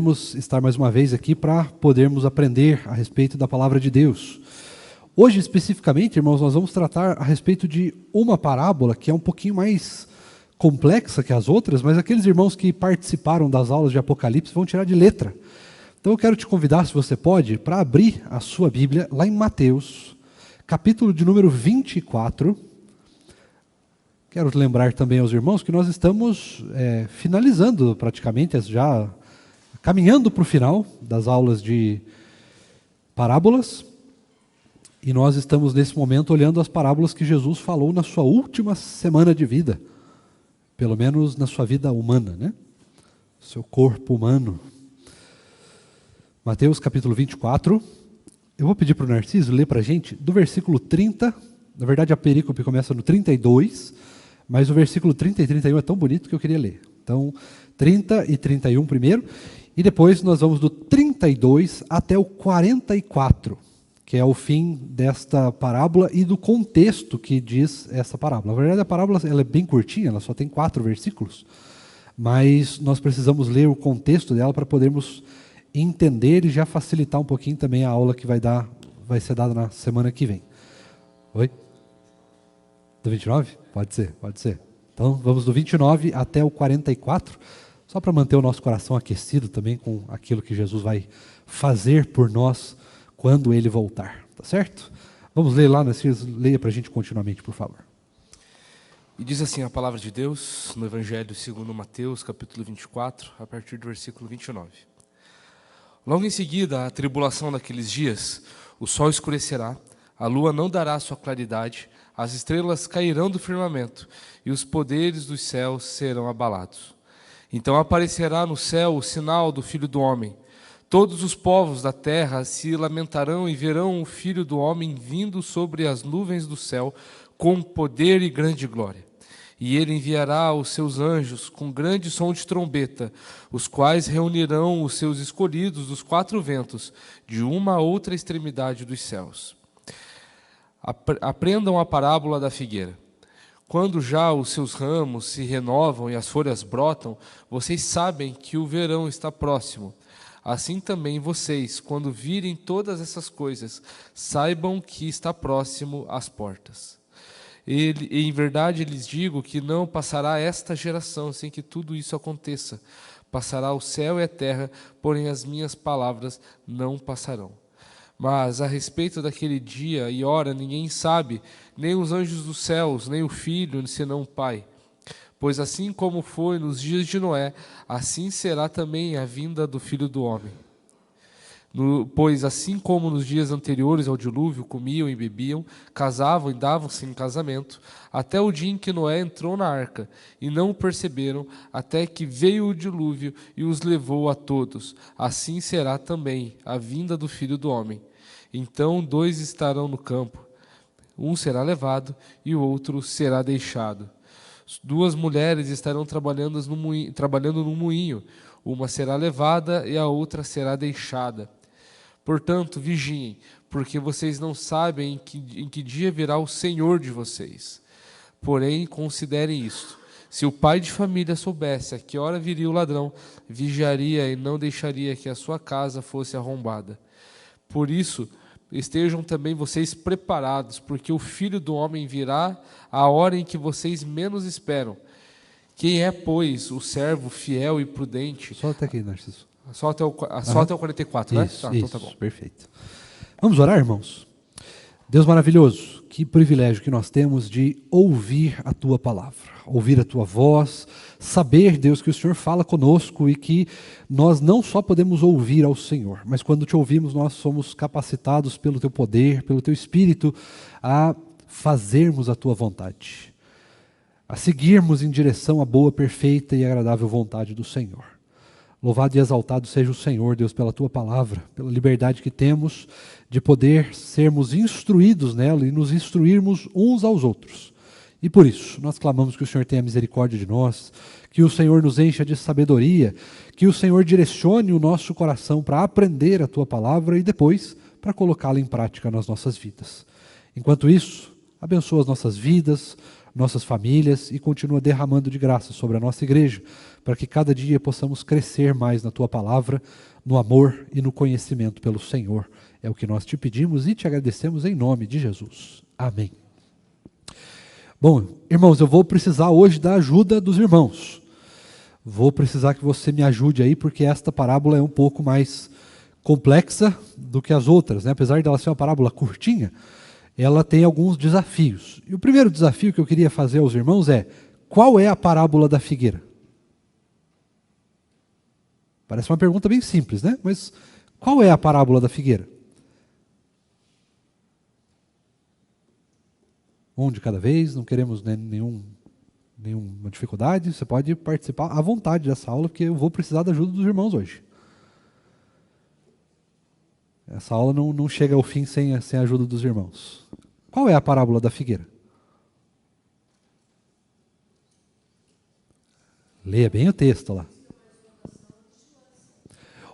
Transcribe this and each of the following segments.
Vamos estar mais uma vez aqui para podermos aprender a respeito da palavra de Deus. Hoje, especificamente, irmãos, nós vamos tratar a respeito de uma parábola que é um pouquinho mais complexa que as outras, mas aqueles irmãos que participaram das aulas de Apocalipse vão tirar de letra. Então eu quero te convidar, se você pode, para abrir a sua Bíblia lá em Mateus, capítulo de número 24. Quero lembrar também aos irmãos que nós estamos finalizando praticamente, já caminhando para o final das aulas de parábolas. E nós estamos nesse momento olhando as parábolas que Jesus falou na sua última semana de vida. Pelo menos na sua vida humana, né? Seu corpo humano. Mateus capítulo 24. Eu vou pedir para o Narciso ler para a gente do versículo 30. Na verdade a perícope começa no 32. Mas o versículo 30 e 31 é tão bonito que eu queria ler. Então, 30 e 31 primeiro. E depois nós vamos do 32 até o 44, que é o fim desta parábola e do contexto que diz essa parábola. Na verdade, a parábola ela é bem curtinha, ela só tem 4 versículos, mas nós precisamos ler o contexto dela para podermos entender e já facilitar um pouquinho também a aula que vai ser dada na semana que vem. Oi? Do 29? Pode ser, pode ser. Então, vamos do 29 até o 44, só para manter o nosso coração aquecido também com aquilo que Jesus vai fazer por nós quando Ele voltar, tá certo? Vamos ler lá, leia para a gente continuamente, por favor. E diz assim a palavra de Deus, no Evangelho segundo Mateus, capítulo 24, a partir do versículo 29. Logo em seguida, a tribulação daqueles dias, o sol escurecerá, a lua não dará sua claridade, as estrelas cairão do firmamento, e os poderes dos céus serão abalados. Então aparecerá no céu o sinal do Filho do Homem. Todos os povos da terra se lamentarão e verão o Filho do Homem vindo sobre as nuvens do céu com poder e grande glória. E ele enviará os seus anjos com grande som de trombeta, os quais reunirão os seus escolhidos dos 4 ventos, de uma a outra extremidade dos céus. Aprendam a parábola da figueira. Quando já os seus ramos se renovam e as folhas brotam, vocês sabem que o verão está próximo. Assim também vocês, quando virem todas essas coisas, saibam que está próximo às portas. E em verdade lhes digo que não passará esta geração sem que tudo isso aconteça. Passará o céu e a terra, porém as minhas palavras não passarão. Mas a respeito daquele dia e hora ninguém sabe, nem os anjos dos céus, nem o Filho, senão o Pai. Pois assim como foi nos dias de Noé, assim será também a vinda do Filho do Homem. Pois assim como nos dias anteriores ao dilúvio comiam e bebiam, casavam e davam-se em casamento, até o dia em que Noé entrou na arca, e não o perceberam, até que veio o dilúvio e os levou a todos. Assim será também a vinda do Filho do Homem. Então 2 estarão no campo, um será levado e o outro será deixado. 2 mulheres estarão trabalhando no moinho, uma será levada e a outra será deixada. Portanto, vigiem, porque vocês não sabem em que dia virá o Senhor de vocês. Porém, considerem isto: se o pai de família soubesse a que hora viria o ladrão, vigiaria e não deixaria que a sua casa fosse arrombada. Por isso, estejam também vocês preparados, porque o Filho do Homem virá à hora em que vocês menos esperam. Quem é, pois, o servo fiel e prudente? Só até aqui, Narciso. Só até o 44, né? Isso, Então tá bom. Perfeito. Vamos orar, irmãos? Deus maravilhoso, que privilégio que nós temos de ouvir a Tua palavra, ouvir a Tua voz, saber, Deus, que o Senhor fala conosco e que nós não só podemos ouvir ao Senhor, mas quando Te ouvimos nós somos capacitados pelo Teu poder, pelo Teu Espírito, a fazermos a Tua vontade, a seguirmos em direção à boa, perfeita e agradável vontade do Senhor. Louvado e exaltado seja o Senhor, Deus, pela Tua palavra, pela liberdade que temos de poder sermos instruídos nela e nos instruirmos uns aos outros. E por isso, nós clamamos que o Senhor tenha misericórdia de nós, que o Senhor nos encha de sabedoria, que o Senhor direcione o nosso coração para aprender a Tua palavra e depois para colocá-la em prática nas nossas vidas. Enquanto isso, abençoa as nossas vidas, nossas famílias e continua derramando de graça sobre a nossa igreja, para que cada dia possamos crescer mais na Tua palavra, no amor e no conhecimento pelo Senhor. É o que nós te pedimos e te agradecemos em nome de Jesus. Amém. Bom, irmãos, eu vou precisar hoje da ajuda dos irmãos. Vou precisar que você me ajude aí, porque esta parábola é um pouco mais complexa do que as outras, né? Apesar dela ser uma parábola curtinha, ela tem alguns desafios. E o primeiro desafio que eu queria fazer aos irmãos é: qual é a parábola da figueira? Parece uma pergunta bem simples, né? Mas qual é a parábola da figueira? Um de cada vez, não queremos nenhuma dificuldade. Você pode participar à vontade dessa aula, porque eu vou precisar da ajuda dos irmãos hoje. Essa aula não chega ao fim sem a ajuda dos irmãos. Qual é a parábola da figueira? Leia bem o texto lá.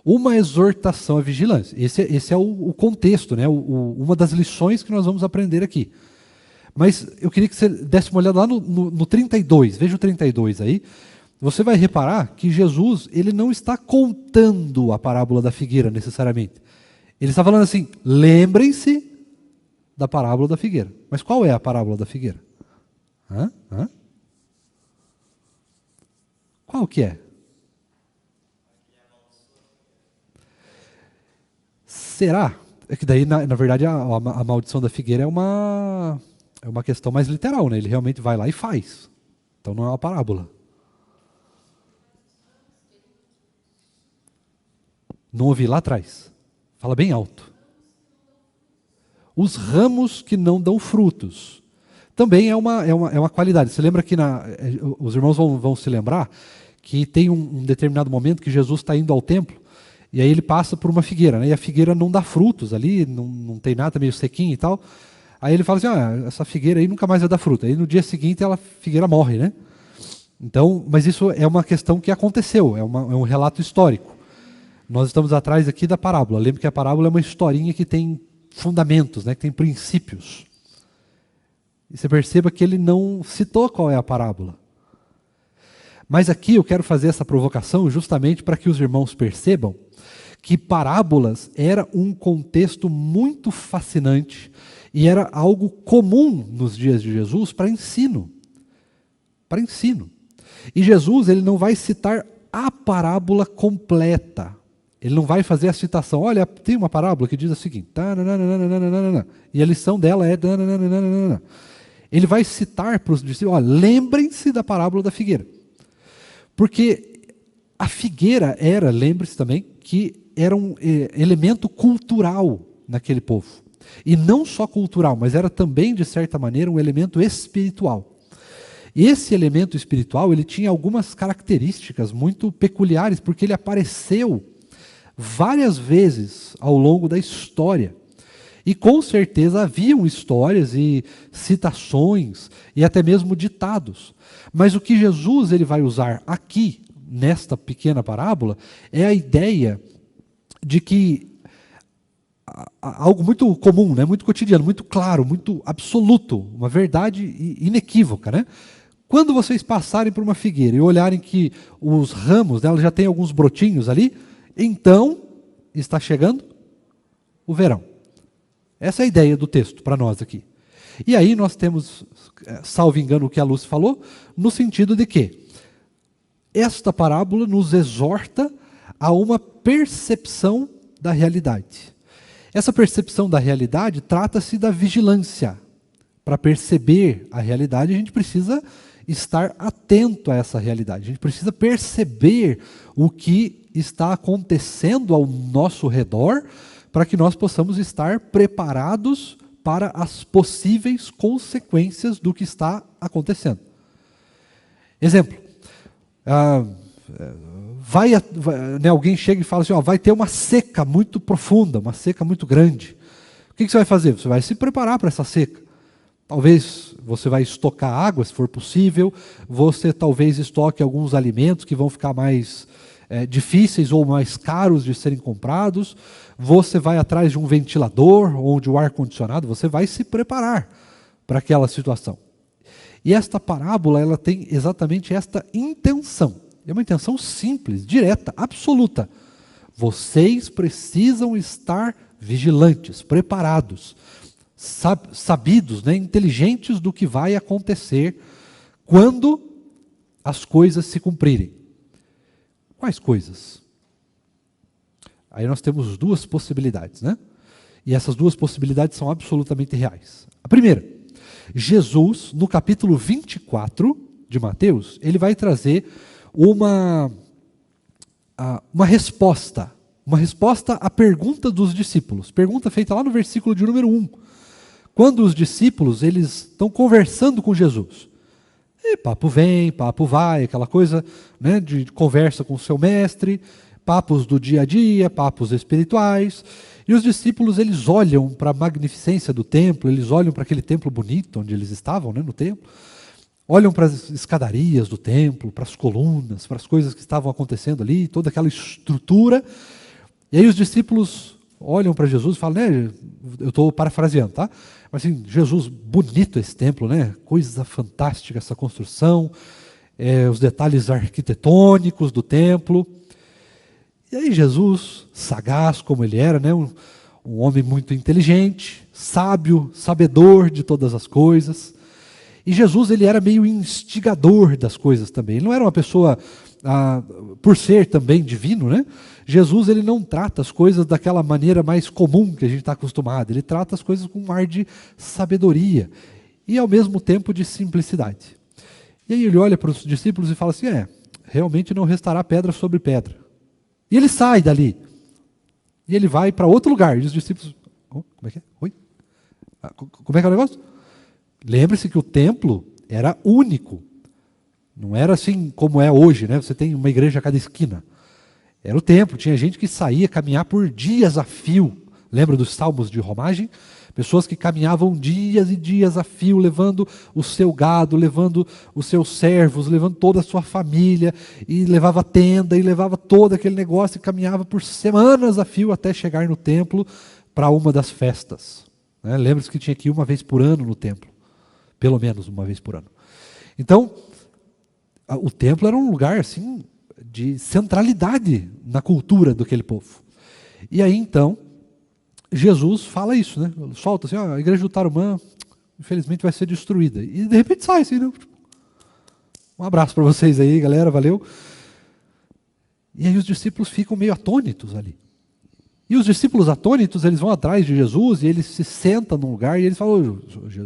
Uma exortação à vigilância. Esse é o contexto, né? Uma das lições que nós vamos aprender aqui. Mas eu queria que você desse uma olhada lá no 32. Veja o 32 aí. Você vai reparar que Jesus ele não está contando a parábola da figueira necessariamente. Ele está falando assim: lembrem-se da parábola da figueira. Mas qual é a parábola da figueira? Qual que é? Será? É que daí, na verdade, a maldição da figueira é uma questão mais literal, né? Ele realmente vai lá e faz. Então não é uma parábola. Não ouvi lá atrás. Fala bem alto. Os ramos que não dão frutos. Também é uma qualidade. Você lembra que os irmãos vão se lembrar que tem um determinado momento que Jesus está indo ao templo e aí ele passa por uma figueira, né? E a figueira não dá frutos ali, não tem nada, meio sequinho e tal. Aí ele fala assim: essa figueira aí nunca mais vai dar fruto. Aí no dia seguinte a figueira morre, né? Então, mas isso é uma questão que aconteceu, é um relato histórico. Nós estamos atrás aqui da parábola. Lembre que a parábola é uma historinha que tem fundamentos, né? Que tem princípios. E você perceba que ele não citou qual é a parábola. Mas aqui eu quero fazer essa provocação justamente para que os irmãos percebam que parábolas era um contexto muito fascinante e era algo comum nos dias de Jesus para ensino. Para ensino. E Jesus ele não vai citar a parábola completa. Ele não vai fazer a citação. Olha, tem uma parábola que diz o seguinte. E a lição dela é... Ele vai citar para os discípulos: lembrem-se da parábola da figueira. Porque a figueira lembre-se também, que era um elemento cultural naquele povo. E não só cultural, mas era também, de certa maneira, um elemento espiritual. E esse elemento espiritual, ele tinha algumas características muito peculiares, porque ele apareceu várias vezes ao longo da história. E com certeza haviam histórias e citações e até mesmo ditados. Mas o que Jesus ele vai usar aqui, nesta pequena parábola, é a ideia de que algo muito comum, né, muito cotidiano, muito claro, muito absoluto, uma verdade inequívoca, né? Quando vocês passarem por uma figueira e olharem que os ramos dela já tem alguns brotinhos ali, então está chegando o verão. Essa é a ideia do texto para nós aqui. E aí nós temos, salvo engano, o que a Lúcia falou, no sentido de que esta parábola nos exorta a uma percepção da realidade. Essa percepção da realidade trata-se da vigilância. Para perceber a realidade, a gente precisa estar atento a essa realidade. A gente precisa perceber o que está acontecendo ao nosso redor para que nós possamos estar preparados para as possíveis consequências do que está acontecendo. Exemplo. Alguém chega e fala assim: vai ter uma seca muito profunda, uma seca muito grande. O que você vai fazer? Você vai se preparar para essa seca. Talvez você vai estocar água, se for possível. Você talvez estoque alguns alimentos que vão ficar mais difíceis ou mais caros de serem comprados. Você vai atrás de um ventilador ou de um ar-condicionado. Você vai se preparar para aquela situação. E esta parábola ela tem exatamente esta intenção. É uma intenção simples, direta, absoluta. Vocês precisam estar vigilantes, preparados, sabidos, né, inteligentes do que vai acontecer quando as coisas se cumprirem. Quais coisas? Aí nós temos duas possibilidades, né? E essas duas possibilidades são absolutamente reais. A primeira, Jesus, no capítulo 24 de Mateus, ele vai trazer uma resposta à pergunta dos discípulos. Pergunta feita lá no versículo de número 1. Quando os discípulos eles estão conversando com Jesus. E papo vem, papo vai, aquela coisa, né, de conversa com o seu mestre, papos do dia a dia, papos espirituais. E os discípulos eles olham para a magnificência do templo, eles olham para aquele templo bonito onde eles estavam, né, no templo. Olham para as escadarias do templo, para as colunas, para as coisas que estavam acontecendo ali, toda aquela estrutura. E aí os discípulos olham para Jesus e falam, né, eu estou parafraseando, tá? Mas assim, Jesus, bonito esse templo, né? Coisa fantástica essa construção, os detalhes arquitetônicos do templo. E aí Jesus, sagaz como ele era, né, um homem muito inteligente, sábio, sabedor de todas as coisas. E Jesus ele era meio instigador das coisas também. Ele não era uma pessoa, por ser também divino, né? Jesus ele não trata as coisas daquela maneira mais comum que a gente está acostumado. Ele trata as coisas com um ar de sabedoria e ao mesmo tempo de simplicidade. E aí ele olha para os discípulos e fala assim, realmente não restará pedra sobre pedra. E ele sai dali. E ele vai para outro lugar. E os discípulos, como é que é? Oi? Como é que é o negócio? Lembre-se que o templo era único. Não era assim como é hoje, né? Você tem uma igreja a cada esquina. Era o templo. Tinha gente que saía caminhar por dias a fio. Lembra dos salmos de romagem? Pessoas que caminhavam dias e dias a fio, levando o seu gado, levando os seus servos, levando toda a sua família, e levava tenda, e levava todo aquele negócio, e caminhava por semanas a fio até chegar no templo para uma das festas. Né? Lembra-se que tinha que ir uma vez por ano no templo. Pelo menos uma vez por ano. Então, o templo era um lugar assim de centralidade na cultura daquele povo. E aí então, Jesus fala isso, né? Solta assim, a igreja do Tarumã, infelizmente vai ser destruída. E de repente sai assim, né? Um abraço para vocês aí, galera, valeu. E aí os discípulos ficam meio atônitos ali. E os discípulos atônitos, eles vão atrás de Jesus e eles se sentam num lugar e eles falam,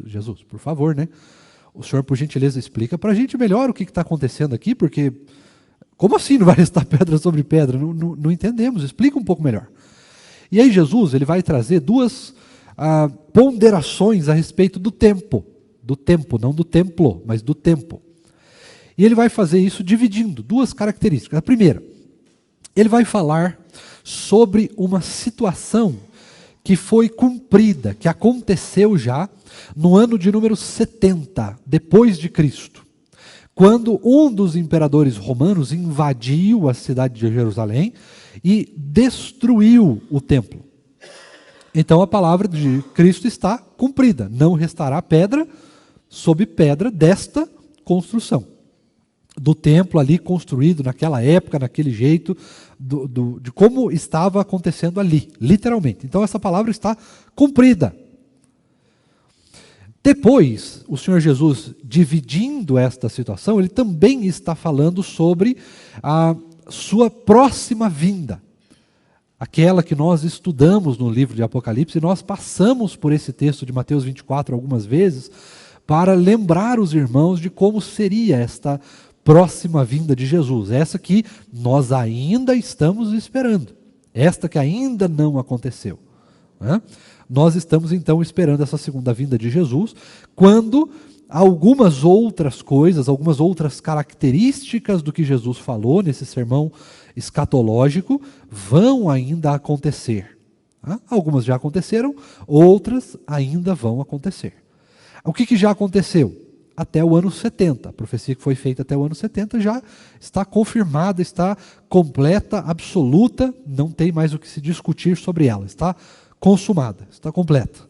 Jesus, por favor, né? O senhor, por gentileza, explica para a gente melhor o que está acontecendo aqui, porque como assim não vai restar pedra sobre pedra? Não entendemos, explica um pouco melhor. E aí Jesus ele vai trazer duas ponderações a respeito do tempo, não do templo, mas do tempo. E ele vai fazer isso dividindo duas características. A primeira, ele vai falar sobre uma situação que foi cumprida, que aconteceu já no ano de número 70, depois de Cristo, quando um dos imperadores romanos invadiu a cidade de Jerusalém e destruiu o templo. Então a palavra de Cristo está cumprida, não restará pedra sobre pedra desta construção. Do templo ali construído naquela época, naquele jeito, de como estava acontecendo ali, literalmente. Então essa palavra está cumprida. Depois, o Senhor Jesus, dividindo esta situação, ele também está falando sobre a sua próxima vinda. Aquela que nós estudamos no livro de Apocalipse, e nós passamos por esse texto de Mateus 24 algumas vezes, para lembrar os irmãos de como seria esta próxima vinda de Jesus, essa que nós ainda estamos esperando, esta que ainda não aconteceu. Né? Nós estamos então esperando essa segunda vinda de Jesus, quando algumas outras coisas, algumas outras características do que Jesus falou nesse sermão escatológico vão ainda acontecer. Né? Algumas já aconteceram, outras ainda vão acontecer. O que já aconteceu? Até o ano 70. A profecia que foi feita até o ano 70 já está confirmada, está completa, absoluta, não tem mais o que se discutir sobre ela, está consumada, está completa.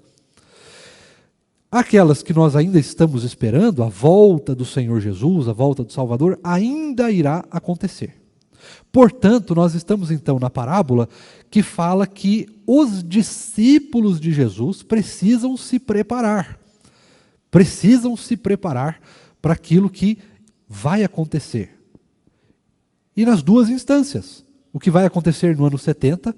Aquelas que nós ainda estamos esperando, a volta do Senhor Jesus, a volta do Salvador, ainda irá acontecer. Portanto, nós estamos então na parábola que fala que os discípulos de Jesus precisam se preparar. Precisam se preparar para aquilo que vai acontecer. E nas duas instâncias. O que vai acontecer no ano 70,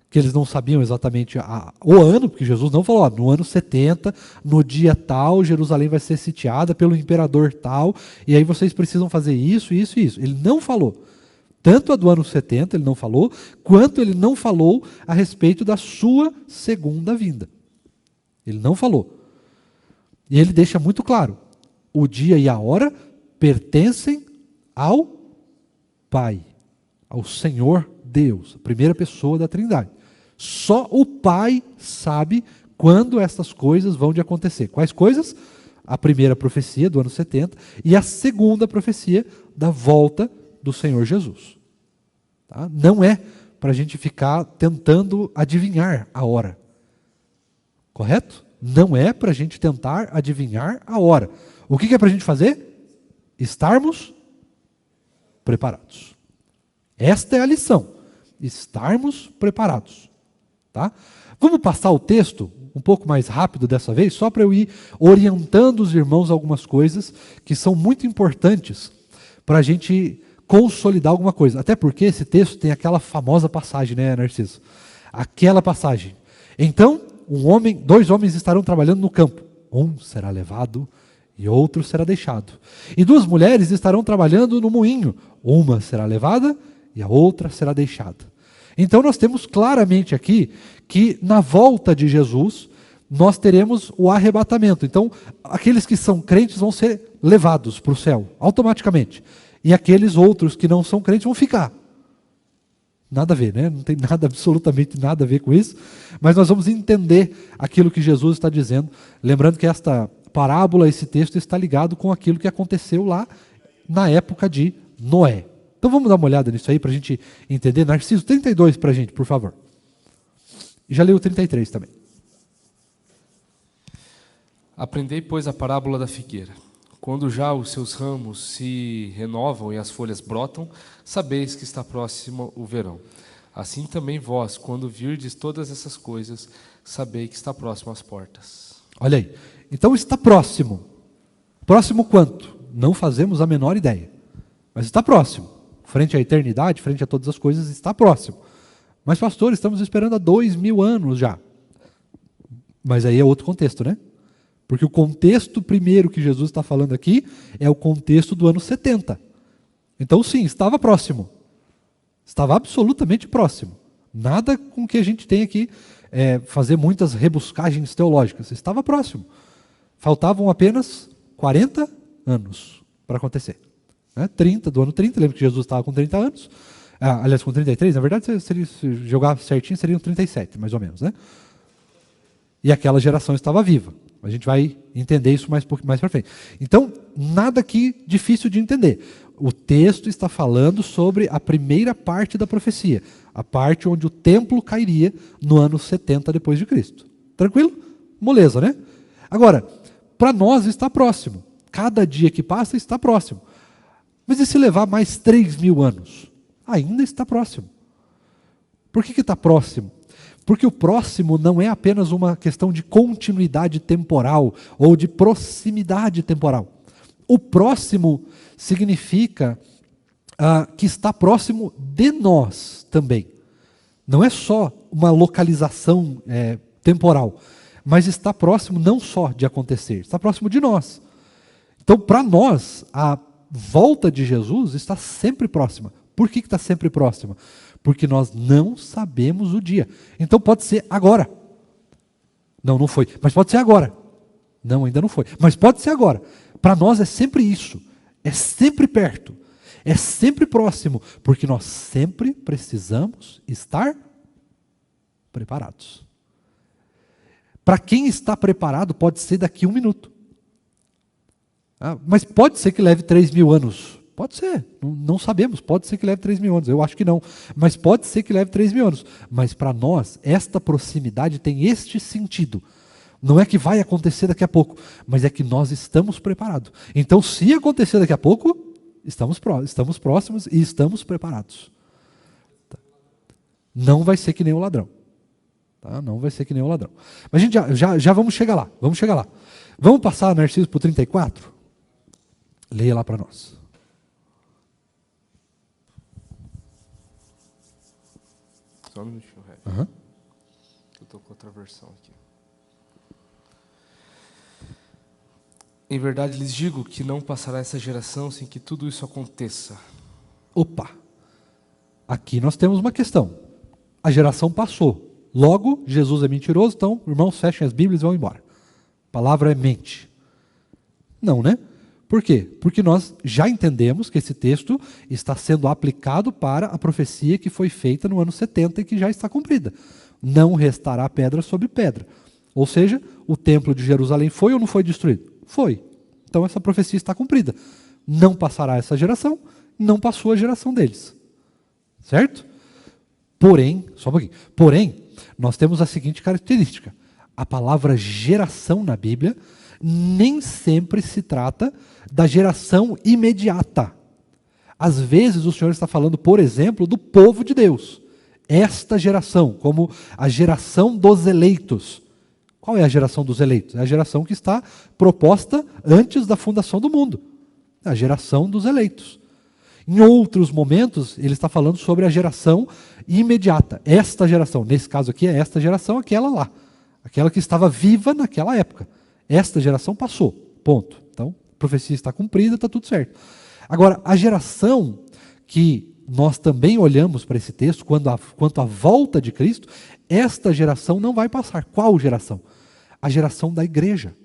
que eles não sabiam exatamente o ano, porque Jesus não falou, no ano 70, no dia tal, Jerusalém vai ser sitiada pelo imperador tal, e aí vocês precisam fazer isso, isso e isso. Ele não falou. Tanto a do ano 70 ele não falou, quanto ele não falou a respeito da sua segunda vinda. Ele não falou. E ele deixa muito claro, o dia e a hora pertencem ao Pai, ao Senhor Deus, a primeira pessoa da Trindade. Só o Pai sabe quando essas coisas vão de acontecer. Quais coisas? A primeira profecia do ano 70 e a segunda profecia da volta do Senhor Jesus. Tá? Não é para a gente ficar tentando adivinhar a hora. Correto? Não é para a gente tentar adivinhar a hora. O que é para a gente fazer? Estarmos preparados. Esta é a lição. Estarmos preparados. Tá? Vamos passar o texto um pouco mais rápido dessa vez, só para eu ir orientando os irmãos algumas coisas que são muito importantes para a gente consolidar alguma coisa. Até porque esse texto tem aquela famosa passagem, né, Narciso? Aquela passagem. Então, dois homens estarão trabalhando no campo. Um será levado e outro será deixado. E duas mulheres estarão trabalhando no moinho. Uma será levada e a outra será deixada. Então nós temos claramente aqui que na volta de Jesus nós teremos o arrebatamento. Então aqueles que são crentes vão ser levados para o céu automaticamente. E aqueles outros que não são crentes vão ficar. Nada a ver, né? Não tem nada, absolutamente nada a ver com isso. Mas nós vamos entender aquilo que Jesus está dizendo. Lembrando que esta parábola, esse texto está ligado com aquilo que aconteceu lá na época de Noé. Então vamos dar uma olhada nisso aí para a gente entender. Narciso, 32 para a gente, por favor. Já leu o 33 também. Aprendei, pois, a parábola da figueira. Quando já os seus ramos se renovam e as folhas brotam, sabeis que está próximo o verão. Assim também vós, quando virdes todas essas coisas, sabeis que está próximo às portas. Olha aí. Então está próximo. Próximo quanto? Não fazemos a menor ideia. Mas está próximo. Frente à eternidade, frente a todas as coisas, está próximo. Mas, pastor, estamos esperando há 2000 anos já. Mas aí é outro contexto, né? Porque o contexto primeiro que Jesus está falando aqui é o contexto do ano 70. Então, sim, estava próximo. Estava absolutamente próximo. Nada com que a gente tenha que fazer muitas rebuscagens teológicas. Estava próximo. Faltavam apenas 40 anos para acontecer. 30, do ano 30, lembra que Jesus estava com 30 anos. Aliás, com 33, na verdade, se jogar certinho, seriam 37, mais ou menos. Né? E aquela geração estava viva. A gente vai entender isso mais para frente. Então, nada aqui difícil de entender. O texto está falando sobre a primeira parte da profecia, a parte onde o templo cairia no ano 70 depois de Cristo. Tranquilo? Moleza, né? Agora, para nós está próximo. Cada dia que passa está próximo. Mas e se levar mais 3.000 anos? Ainda está próximo. Por que está próximo? Porque o próximo não é apenas uma questão de continuidade temporal ou de proximidade temporal. O próximo significa que está próximo de nós também. Não é só uma localização temporal, mas está próximo não só de acontecer, está próximo de nós. Então, para nós, a volta de Jesus está sempre próxima. Por que está sempre próxima? Porque nós não sabemos o dia. Então pode ser agora. Não, não foi. Mas pode ser agora. Não, ainda não foi. Mas pode ser agora. Para nós é sempre isso. É sempre perto. É sempre próximo. Porque nós sempre precisamos estar preparados. Para quem está preparado, pode ser daqui 1 minuto. Mas pode ser que leve 3.000 anos. Pode ser, não sabemos, pode ser que leve 3.000 anos, eu acho que não, mas pode ser que leve 3.000 anos. Mas para nós, esta proximidade tem este sentido. Não é que vai acontecer daqui a pouco, mas é que nós estamos preparados. Então, se acontecer daqui a pouco, estamos próximos e estamos preparados. Tá? Não vai ser que nem o ladrão. Tá? Não vai ser que nem o ladrão. Mas a gente já vamos chegar lá. Vamos chegar lá. Vamos passar, Narciso, para o 34? Leia lá para nós. Só um minutinho, Ré. Uhum. Eu estou com outra versão aqui. Em verdade lhes digo que não passará essa geração sem que tudo isso aconteça. Opa! Aqui nós temos uma questão. A geração passou. Logo, Jesus é mentiroso, então, irmãos, fechem as Bíblias e vão embora. A palavra é mente. Não, né? Por quê? Porque nós já entendemos que esse texto está sendo aplicado para a profecia que foi feita no ano 70 e que já está cumprida. Não restará pedra sobre pedra. Ou seja, o templo de Jerusalém foi ou não foi destruído? Foi. Então essa profecia está cumprida. Não passará essa geração, não passou a geração deles. Certo? Porém, só um pouquinho. Porém, nós temos a seguinte característica. A palavra geração na Bíblia nem sempre se trata da geração imediata. Às vezes o Senhor está falando, por exemplo, do povo de Deus. Esta geração, como a geração dos eleitos. Qual é a geração dos eleitos? É a geração que está proposta antes da fundação do mundo. A geração dos eleitos. Em outros momentos, ele está falando sobre a geração imediata. Esta geração, nesse caso aqui, é esta geração, aquela lá. Aquela que estava viva naquela época. Esta geração passou, ponto. Então, a profecia está cumprida, está tudo certo. Agora, a geração que nós também olhamos para esse texto, quanto à volta de Cristo, esta geração não vai passar. Qual geração? A geração da igreja.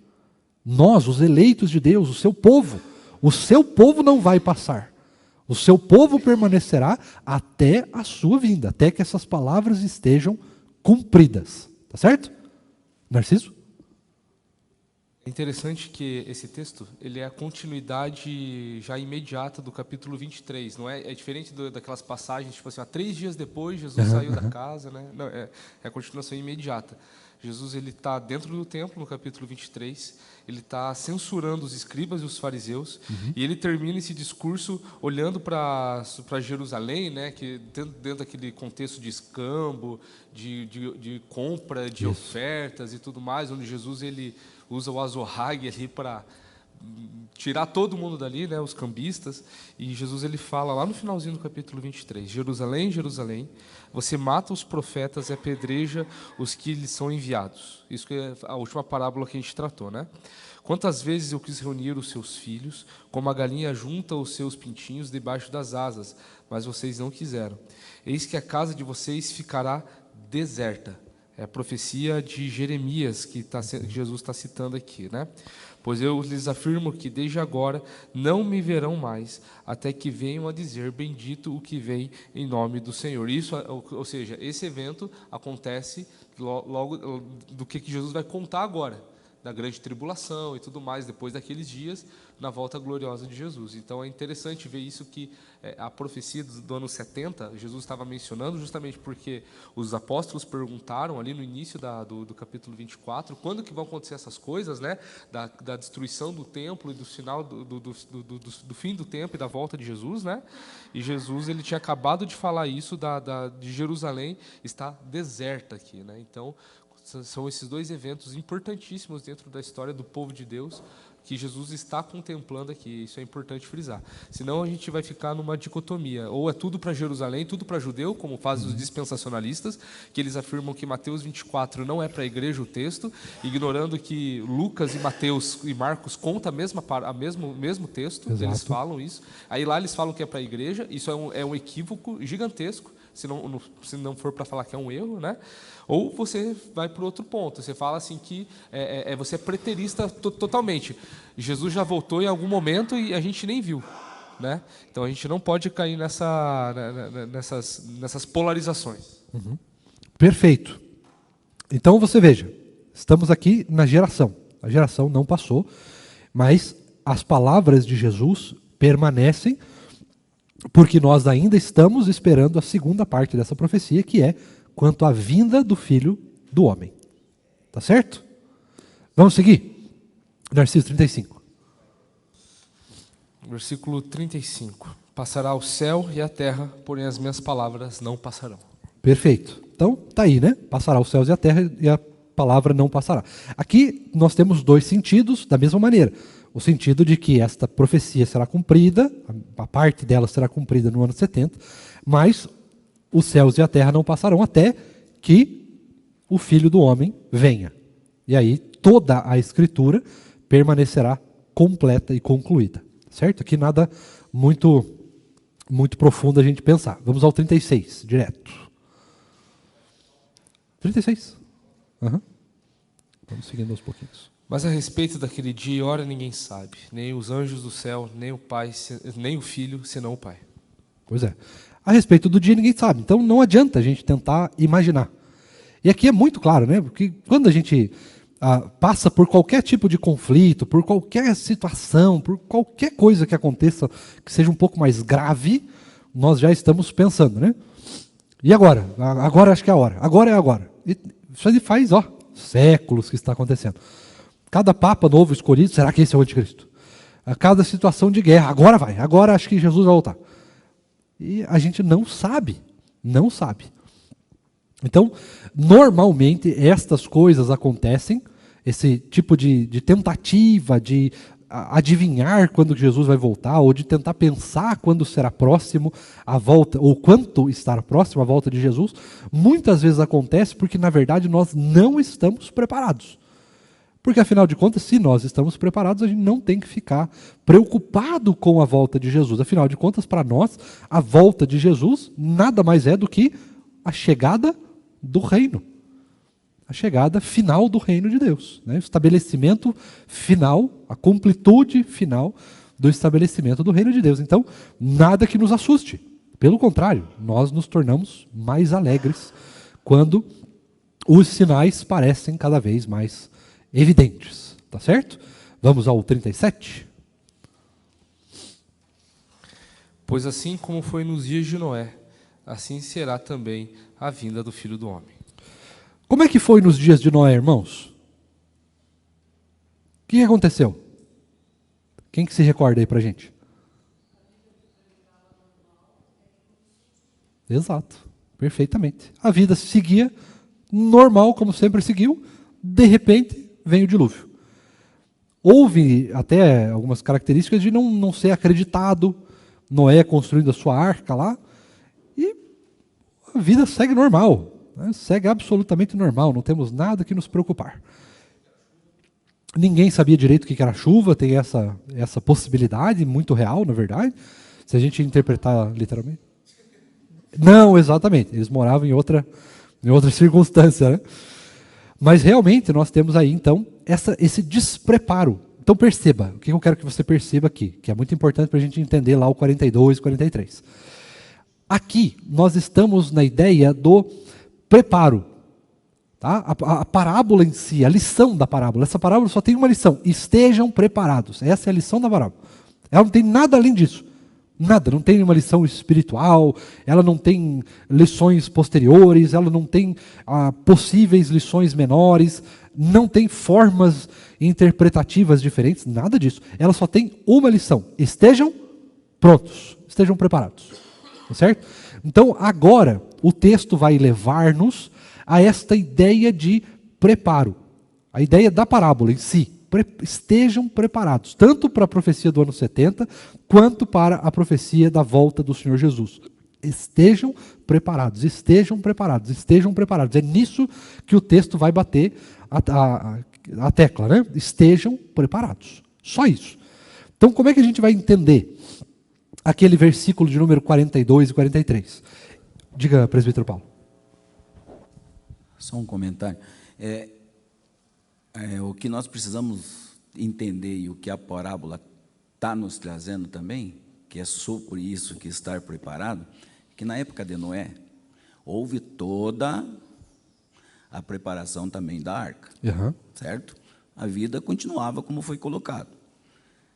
Nós, os eleitos de Deus, o seu povo não vai passar. O seu povo permanecerá até a sua vinda, até que essas palavras estejam cumpridas. Tá certo? Narciso? É interessante que esse texto ele é a continuidade já imediata do capítulo 23, não é? É diferente daquelas passagens, tipo assim, 3 dias depois Jesus saiu da casa, né? Não, é a continuação imediata. Jesus ele está dentro do templo, no capítulo 23, ele está censurando os escribas e os fariseus, e ele termina esse discurso olhando para Jerusalém, né, que dentro daquele contexto de escambo, de compra, de ofertas e tudo mais, onde Jesus ele usa o azorrague ali para tirar todo mundo dali, né, os cambistas, e Jesus ele fala lá no finalzinho do capítulo 23, Jerusalém, Jerusalém, você mata os profetas e apedreja os que lhes são enviados. Isso que é a última parábola que a gente tratou, né? Quantas vezes eu quis reunir os seus filhos, como a galinha junta os seus pintinhos debaixo das asas, mas vocês não quiseram. Eis que a casa de vocês ficará deserta. É a profecia de Jeremias que Jesus está citando aqui, né? Pois eu lhes afirmo que desde agora não me verão mais, até que venham a dizer, bendito o que vem em nome do Senhor. Isso, ou seja, esse evento acontece logo do que Jesus vai contar agora, da grande tribulação e tudo mais, depois daqueles dias, na volta gloriosa de Jesus. Então é interessante ver isso, que a profecia do ano 70, Jesus estava mencionando justamente porque os apóstolos perguntaram ali no início do capítulo 24, quando que vão acontecer essas coisas, né? Da destruição do templo e do final do fim do tempo e da volta de Jesus, né? E Jesus ele tinha acabado de falar isso de Jerusalém está deserta aqui, né? Então são esses dois eventos importantíssimos dentro da história do povo de Deus que Jesus está contemplando aqui. Isso é importante frisar. Senão a gente vai ficar numa dicotomia. Ou é tudo para Jerusalém, tudo para judeu, como fazem os dispensacionalistas, que eles afirmam que Mateus 24 não é para a igreja o texto, ignorando que Lucas e Mateus e Marcos contam o mesmo texto. Exato. Eles falam isso. Aí lá eles falam que é para a igreja. Isso é um equívoco gigantesco, se não for para falar que é um erro, né? Ou você vai para o outro ponto, você fala assim que você é preterista totalmente. Jesus já voltou em algum momento e a gente nem viu, né? Então a gente não pode cair nessas polarizações. Uhum. Perfeito. Então você veja, estamos aqui na geração. A geração não passou, mas as palavras de Jesus permanecem, porque nós ainda estamos esperando a segunda parte dessa profecia, que é quanto à vinda do Filho do Homem. Tá certo? Vamos seguir? Narciso 35. Versículo 35. Passará o céu e a terra, porém as minhas palavras não passarão. Perfeito. Então, está aí, né? Passará os céus e a terra e a palavra não passará. Aqui nós temos dois sentidos da mesma maneira. O sentido de que esta profecia será cumprida, a parte dela será cumprida no ano 70, mas os céus e a terra não passarão até que o Filho do Homem venha. E aí toda a Escritura permanecerá completa e concluída. Certo? Aqui nada muito profundo a gente pensar. Vamos ao 36, direto. 36. Uhum. Vamos seguindo aos pouquinhos. Mas a respeito daquele dia e hora ninguém sabe, nem os anjos do céu, nem o Pai, nem o Filho, senão o Pai. Pois é. A respeito do dia ninguém sabe. Então não adianta a gente tentar imaginar. E aqui é muito claro, né? Porque quando a gente passa por qualquer tipo de conflito, por qualquer situação, por qualquer coisa que aconteça que seja um pouco mais grave, nós já estamos pensando, né? E agora? Agora acho que é a hora. Agora é agora. E isso aí faz, séculos que está acontecendo. Cada papa novo escolhido, será que esse é o anticristo? A cada situação de guerra, agora vai, agora acho que Jesus vai voltar. E a gente não sabe, não sabe. Então, normalmente, estas coisas acontecem, esse tipo de tentativa de adivinhar quando Jesus vai voltar, ou de tentar pensar quando será próximo a volta, ou quanto estará próximo a volta de Jesus, muitas vezes acontece porque, na verdade, nós não estamos preparados. Porque, afinal de contas, se nós estamos preparados, a gente não tem que ficar preocupado com a volta de Jesus. Afinal de contas, para nós, a volta de Jesus nada mais é do que a chegada do reino. A chegada final do reino de Deus. Né? O estabelecimento final, a completude final do estabelecimento do reino de Deus. Então, nada que nos assuste. Pelo contrário, nós nos tornamos mais alegres quando os sinais parecem cada vez mais evidentes, tá certo? Vamos ao 37. Pois assim como foi nos dias de Noé, assim será também a vinda do Filho do Homem. Como é que foi nos dias de Noé, irmãos? O que aconteceu? Quem que se recorda aí pra gente? Exato, perfeitamente. A vida seguia normal, como sempre seguiu, de repente vem o dilúvio. Houve até algumas características de não ser acreditado, Noé construindo a sua arca lá, e a vida segue normal, né? Segue absolutamente normal, não temos nada que nos preocupar. Ninguém sabia direito o que era chuva, tem essa possibilidade, muito real, na verdade, se a gente interpretar literalmente. Não, exatamente, eles moravam em outra circunstância, né? Mas realmente nós temos aí, então, esse despreparo. Então perceba, o que eu quero que você perceba aqui, que é muito importante para a gente entender lá o 42 e 43. Aqui nós estamos na ideia do preparo. Tá? A parábola em si, a lição da parábola. Essa parábola só tem uma lição: estejam preparados. Essa é a lição da parábola. Ela não tem nada além disso. Nada, não tem uma lição espiritual, ela não tem lições posteriores, ela não tem possíveis lições menores, não tem formas interpretativas diferentes, nada disso. Ela só tem uma lição: estejam prontos, estejam preparados. Tá certo? Então, agora, o texto vai levar-nos a esta ideia de preparo, a ideia da parábola em si. Estejam preparados, tanto para a profecia do ano 70, quanto para a profecia da volta do Senhor Jesus. Estejam preparados, estejam preparados, estejam preparados. É nisso que o texto vai bater a tecla, né? Estejam preparados. Só isso. Então, como é que a gente vai entender aquele versículo de número 42 e 43? Diga, presbítero Paulo. Só um comentário. O que nós precisamos entender e o que a parábola está nos trazendo também, que é sobre isso que estar preparado, que na época de Noé, houve toda a preparação também da arca, certo? A vida continuava como foi colocado,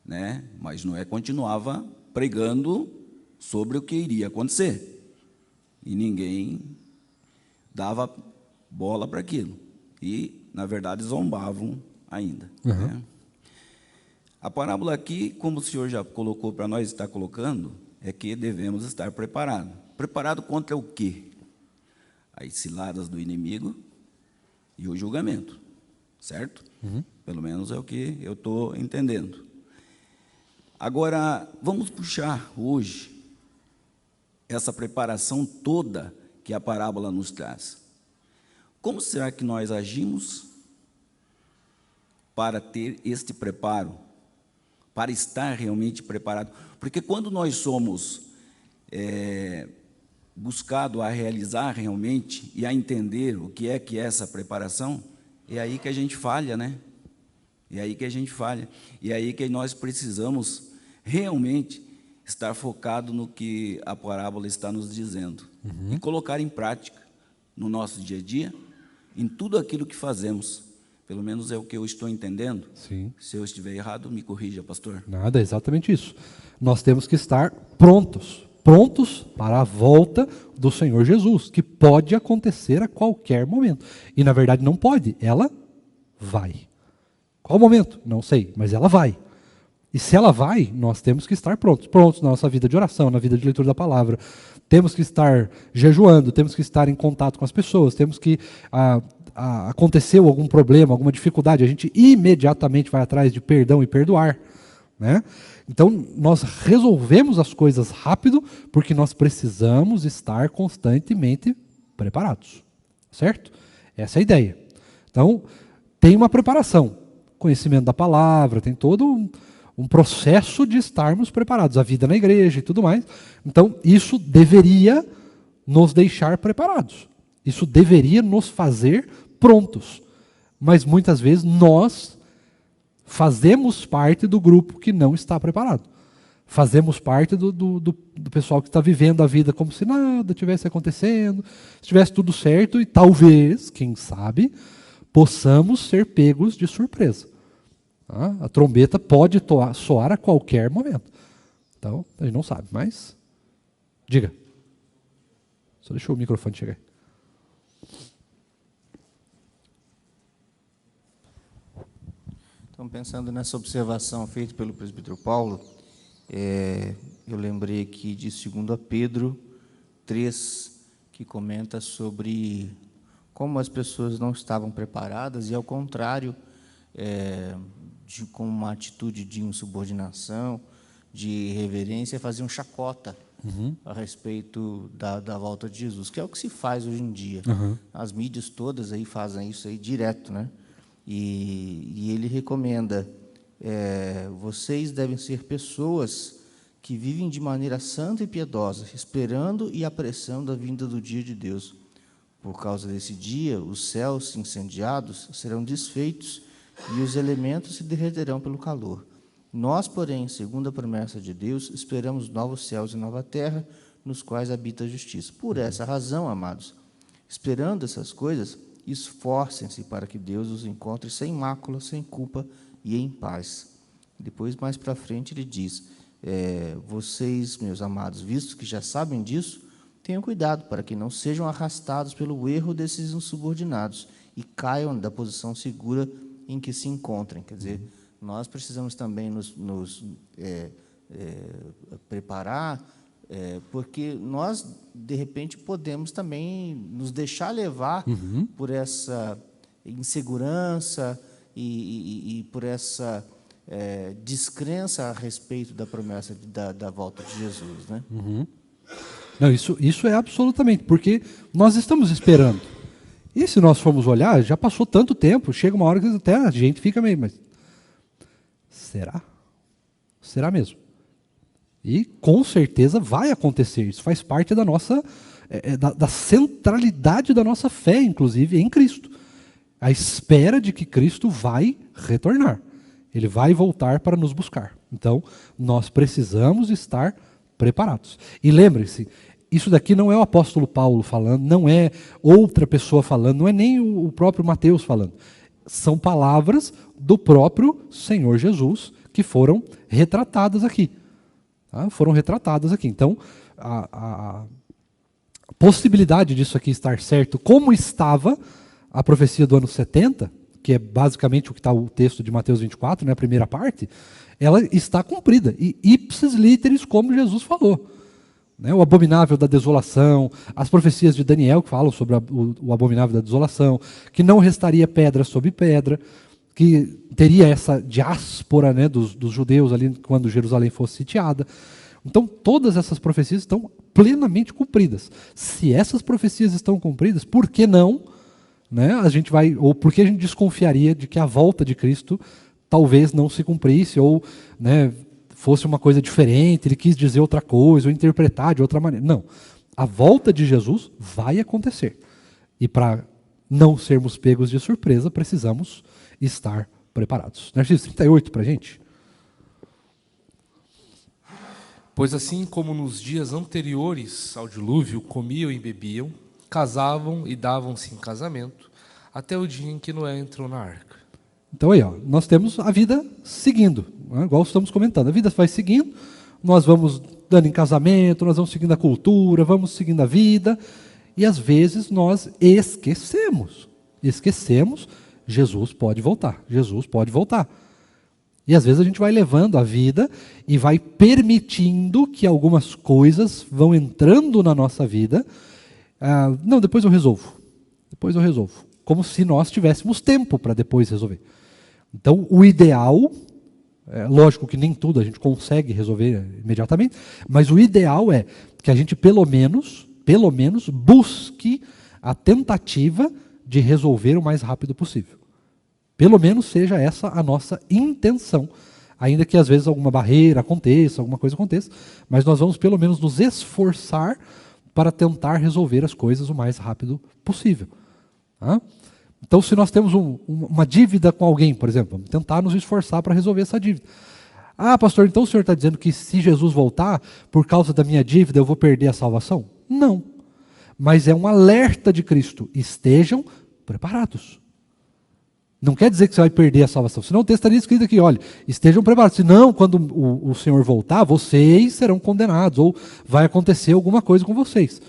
né? Mas Noé continuava pregando sobre o que iria acontecer, e ninguém dava bola para aquilo, e, na verdade, zombavam ainda. Uhum. Né? A parábola aqui, como o senhor já colocou para nós, está colocando, é que devemos estar preparados. Preparado contra o quê? As ciladas do inimigo e o julgamento, certo? Pelo menos é o que eu estou entendendo. Agora, vamos puxar hoje essa preparação toda que a parábola nos traz. Como será que nós agimos para ter este preparo, para estar realmente preparado? Porque quando nós somos buscados a realizar realmente e a entender o que é essa preparação, é aí que a gente falha, né? É aí que a gente falha. E é aí que nós precisamos realmente estar focado no que a parábola está nos dizendo e colocar em prática no nosso dia a dia, em tudo aquilo que fazemos. Pelo menos é o que eu estou entendendo. Sim. Se eu estiver errado, me corrija, pastor. Nada, é exatamente isso. Nós temos que estar prontos para a volta do Senhor Jesus, que pode acontecer a qualquer momento. E, na verdade, não pode, ela vai. Qual momento? Não sei, mas ela vai. E se ela vai, nós temos que estar prontos. Prontos na nossa vida de oração, na vida de leitura da palavra. Temos que estar jejuando, temos que estar em contato com as pessoas, temos que... aconteceu algum problema, alguma dificuldade, a gente imediatamente vai atrás de perdão e perdoar, né? Então, nós resolvemos as coisas rápido, porque nós precisamos estar constantemente preparados, certo? Essa é a ideia. Então, tem uma preparação, conhecimento da palavra, tem todo um processo de estarmos preparados, a vida na igreja e tudo mais. Então, isso deveria nos deixar preparados. Isso deveria nos fazer prontos. Mas muitas vezes nós fazemos parte do grupo que não está preparado. Fazemos parte do pessoal que está vivendo a vida como se nada tivesse acontecendo, estivesse tudo certo e talvez, quem sabe, possamos ser pegos de surpresa. A trombeta pode soar a qualquer momento. Então, a gente não sabe, mas... Diga. Só deixa o microfone chegar. Então, pensando nessa observação feita pelo presbítero Paulo, eu lembrei aqui de 2 Pedro 3, que comenta sobre como as pessoas não estavam preparadas e, ao contrário, com uma atitude de insubordinação, de reverência, faziam chacota a respeito da volta de Jesus, que é o que se faz hoje em dia. As mídias todas aí fazem isso aí direto, né? E ele recomenda, vocês devem ser pessoas que vivem de maneira santa e piedosa, esperando e apressando a vinda do dia de Deus. Por causa desse dia, os céus incendiados serão desfeitos e os elementos se derreterão pelo calor. Nós, porém, segundo a promessa de Deus, esperamos novos céus e nova terra, nos quais habita a justiça. Por essa razão, amados, esperando essas coisas, esforcem-se para que Deus os encontre sem mácula, sem culpa e em paz. Depois, mais para frente, ele diz, vocês, meus amados, visto que já sabem disso, tenham cuidado para que não sejam arrastados pelo erro desses insubordinados e caiam da posição segura em que se encontrem. Quer dizer, nós precisamos também nos preparar, porque nós, de repente, podemos também nos deixar levar por essa insegurança e por essa descrença a respeito da promessa da volta de Jesus, né? Não, isso é absolutamente, porque nós estamos esperando. E se nós formos olhar, já passou tanto tempo, chega uma hora que até a gente fica meio, mas será? Será mesmo? E com certeza vai acontecer, isso faz parte da nossa, da centralidade da nossa fé, inclusive, em Cristo. A espera de que Cristo vai retornar. Ele vai voltar para nos buscar. Então, nós precisamos estar preparados. E lembre-se, isso daqui não é o apóstolo Paulo falando, não é outra pessoa falando, não é nem o próprio Mateus falando. São palavras do próprio Senhor Jesus que foram retratadas aqui. Tá? Foram retratadas aqui. Então, a possibilidade disso aqui estar certo, como estava a profecia do ano 70, que é basicamente o que está o texto de Mateus 24, né, a primeira parte, ela está cumprida, e ipsis literis, como Jesus falou. Né, o abominável da desolação, as profecias de Daniel que falam sobre o abominável da desolação, que não restaria pedra sobre pedra, que teria essa diáspora, né, dos judeus ali quando Jerusalém fosse sitiada. Então, todas essas profecias estão plenamente cumpridas. Se essas profecias estão cumpridas, por que não, né, a gente vai, ou por que a gente desconfiaria de que a volta de Cristo talvez não se cumprisse, ou, né, fosse uma coisa diferente, ele quis dizer outra coisa, ou interpretar de outra maneira. Não. A volta de Jesus vai acontecer. E para não sermos pegos de surpresa, precisamos estar preparados. Narciso, 38 para a gente. Pois assim como nos dias anteriores ao dilúvio, comiam e bebiam, casavam e davam-se em casamento, até o dia em que Noé entrou na arca. Então aí, ó, nós temos a vida seguindo, né, igual estamos comentando. A vida vai seguindo, nós vamos dando em casamento, nós vamos seguindo a cultura, vamos seguindo a vida, e às vezes nós esquecemos. Jesus pode voltar, Jesus pode voltar. E às vezes a gente vai levando a vida e vai permitindo que algumas coisas vão entrando na nossa vida. Não, depois eu resolvo. Como se nós tivéssemos tempo para depois resolver. Então, o ideal, lógico que nem tudo a gente consegue resolver imediatamente, mas o ideal é que a gente pelo menos busque a tentativa de resolver o mais rápido possível. Pelo menos seja essa a nossa intenção, ainda que às vezes alguma barreira aconteça, alguma coisa aconteça, mas nós vamos pelo menos nos esforçar para tentar resolver as coisas o mais rápido possível. Tá? Então, se nós temos uma dívida com alguém, por exemplo, vamos tentar nos esforçar para resolver essa dívida. Ah, pastor, então o senhor está dizendo que se Jesus voltar, por causa da minha dívida, eu vou perder a salvação? Não. Mas é um alerta de Cristo. Estejam preparados. Não quer dizer que você vai perder a salvação. Senão o texto estaria escrito aqui, olha, estejam preparados. Senão, quando o Senhor voltar, vocês serão condenados, ou vai acontecer alguma coisa com vocês.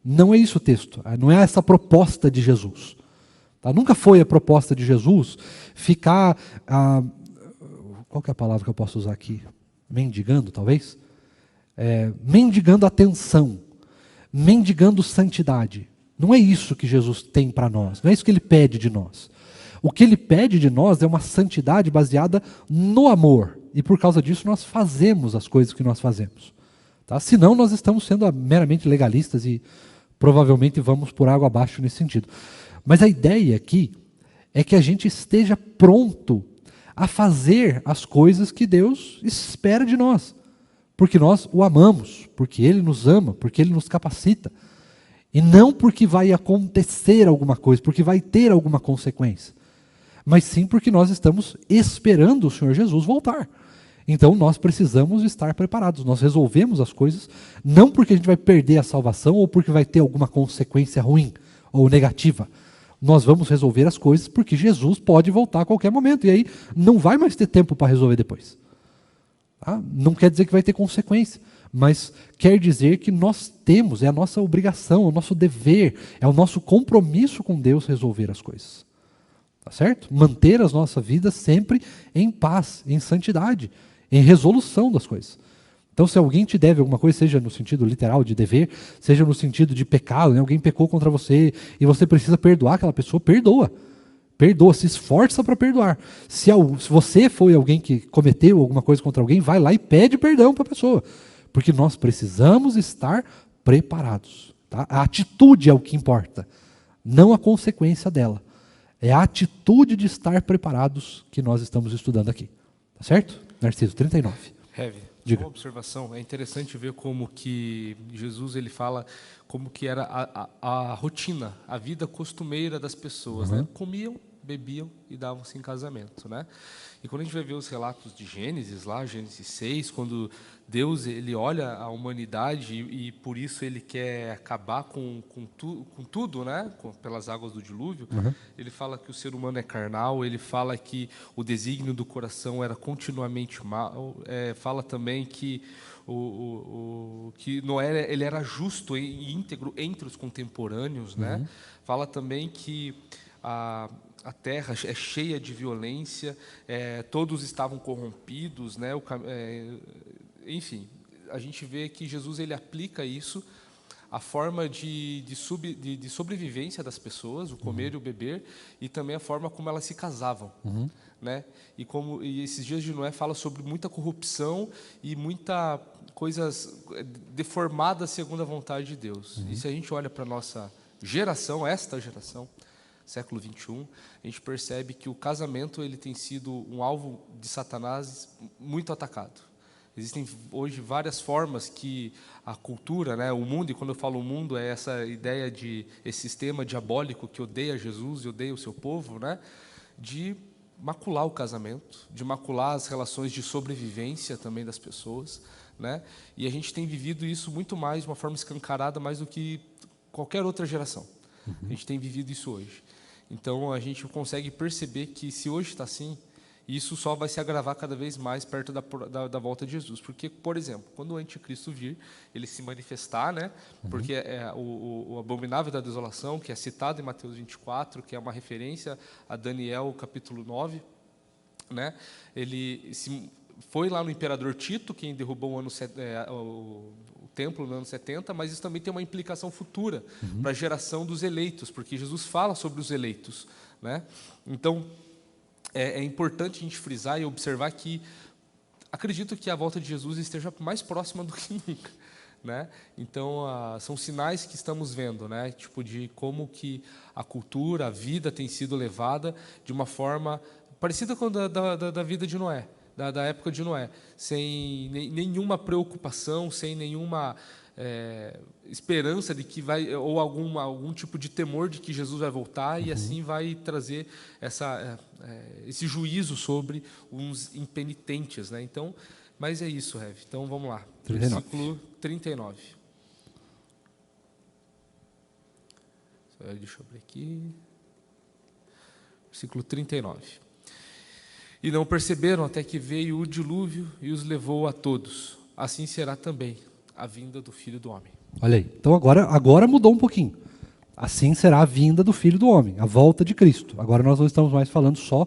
Não é isso o texto. Não é essa a proposta de Jesus. Tá? Nunca foi a proposta de Jesus ficar... qual que é a palavra que eu posso usar aqui? Mendigando, talvez? Mendigando atenção. Mendigando santidade. Não é isso que Jesus tem para nós. Não é isso que ele pede de nós. O que ele pede de nós é uma santidade baseada no amor. E por causa disso nós fazemos as coisas que nós fazemos. Tá? Senão nós estamos sendo meramente legalistas e provavelmente vamos por água abaixo nesse sentido. Mas a ideia aqui é que a gente esteja pronto a fazer as coisas que Deus espera de nós. Porque nós o amamos, porque Ele nos ama, porque Ele nos capacita. E não porque vai acontecer alguma coisa, porque vai ter alguma consequência. Mas sim porque nós estamos esperando o Senhor Jesus voltar. Então nós precisamos estar preparados. Nós resolvemos as coisas, não porque a gente vai perder a salvação ou porque vai ter alguma consequência ruim ou negativa. Nós vamos resolver as coisas porque Jesus pode voltar a qualquer momento. E aí não vai mais ter tempo para resolver depois. Tá? Não quer dizer que vai ter consequência. Mas quer dizer que nós temos, é a nossa obrigação, é o nosso dever, é o nosso compromisso com Deus resolver as coisas. Tá certo? Manter as nossas vidas sempre em paz, em santidade, em resolução das coisas. Então, se alguém te deve alguma coisa, seja no sentido literal de dever, seja no sentido de pecado, né? Alguém pecou contra você e você precisa perdoar aquela pessoa, perdoa. Perdoa, se esforça para perdoar. Se você foi alguém que cometeu alguma coisa contra alguém, vai lá e pede perdão para a pessoa. Porque nós precisamos estar preparados. Tá? A atitude é o que importa, não a consequência dela. É a atitude de estar preparados que nós estamos estudando aqui. Tá certo? Narciso, 39. Heavy. Diga. Uma observação, é interessante ver como que Jesus ele fala como que era a rotina, a vida costumeira das pessoas. Né? Comiam, bebiam e davam-se em casamento. Né? E quando a gente vai ver os relatos de Gênesis, lá, Gênesis 6, quando Deus ele olha a humanidade e por isso ele quer acabar com tudo, né? Pelas águas do dilúvio, ele fala que o ser humano é carnal, ele fala que o desígnio do coração era continuamente mal, fala também que que Noé ele era justo e íntegro entre os contemporâneos, né? Fala também que a terra é cheia de violência, todos estavam corrompidos, né? Enfim, a gente vê que Jesus ele aplica isso, a forma de sobrevivência das pessoas, o comer e o beber, e também a forma como elas se casavam. Né? E esses dias de Noé fala sobre muita corrupção e muita coisas deformadas segundo a vontade de Deus. E se a gente olha para a nossa geração, esta geração, século 21, a gente percebe que o casamento ele tem sido um alvo de Satanás muito atacado. Existem hoje várias formas que a cultura, né, o mundo, e quando eu falo o mundo, é essa ideia de esse sistema diabólico que odeia Jesus e odeia o seu povo, né, de macular o casamento, de macular as relações de sobrevivência também das pessoas, né, e a gente tem vivido isso muito mais, de uma forma escancarada, mais do que qualquer outra geração. A gente tem vivido isso hoje. Então, a gente consegue perceber que se hoje está assim, isso só vai se agravar cada vez mais perto da volta de Jesus. Porque, por exemplo, quando o anticristo vir, ele se manifestar, né? Porque o abominável da desolação, que é citado em Mateus 24, que é uma referência a Daniel, capítulo 9, né? Ele foi lá no imperador Tito, quem derrubou o templo no ano 70, mas isso também tem uma implicação futura para a geração dos eleitos, porque Jesus fala sobre os eleitos, né? Então, é importante a gente frisar e observar que acredito que a volta de Jesus esteja mais próxima do que nunca, né? Então, são sinais que estamos vendo, né? Tipo, de como que a cultura, a vida tem sido levada de uma forma parecida com a da vida de Noé, da época de Noé, sem nenhuma preocupação, sem nenhuma esperança de que vai, ou algum tipo de temor de que Jesus vai voltar, e assim vai trazer esse juízo sobre uns impenitentes, né? Então, mas é isso, Rev. Então vamos lá, 39. versículo 39. Deixa eu abrir aqui. Versículo 39. E não perceberam até que veio o dilúvio e os levou a todos. Assim será também a vinda do Filho do Homem. Olha aí. Então agora mudou um pouquinho. Assim será a vinda do Filho do Homem, a volta de Cristo. Agora nós não estamos mais falando só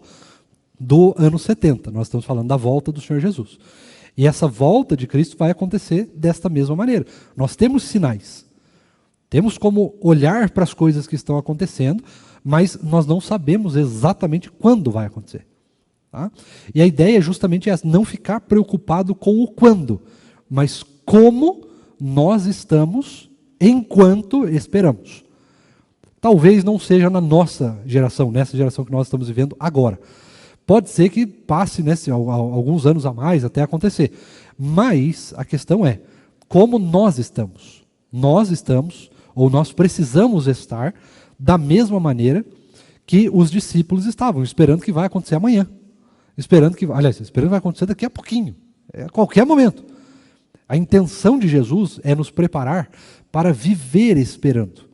do ano 70, nós estamos falando da volta do Senhor Jesus. E essa volta de Cristo vai acontecer desta mesma maneira. Nós temos sinais. Temos como olhar para as coisas que estão acontecendo, mas nós não sabemos exatamente quando vai acontecer. Tá? E a ideia é justamente essa, não ficar preocupado com o quando, mas como nós estamos enquanto esperamos. Talvez não seja na nossa geração, nessa geração que nós estamos vivendo agora. Pode ser que passe alguns anos a mais até acontecer. Mas a questão é, como nós estamos? Nós estamos, ou nós precisamos estar, da mesma maneira que os discípulos estavam, esperando que vai acontecer amanhã. Esperando que vai acontecer daqui a pouquinho, a qualquer momento. A intenção de Jesus é nos preparar para viver esperando,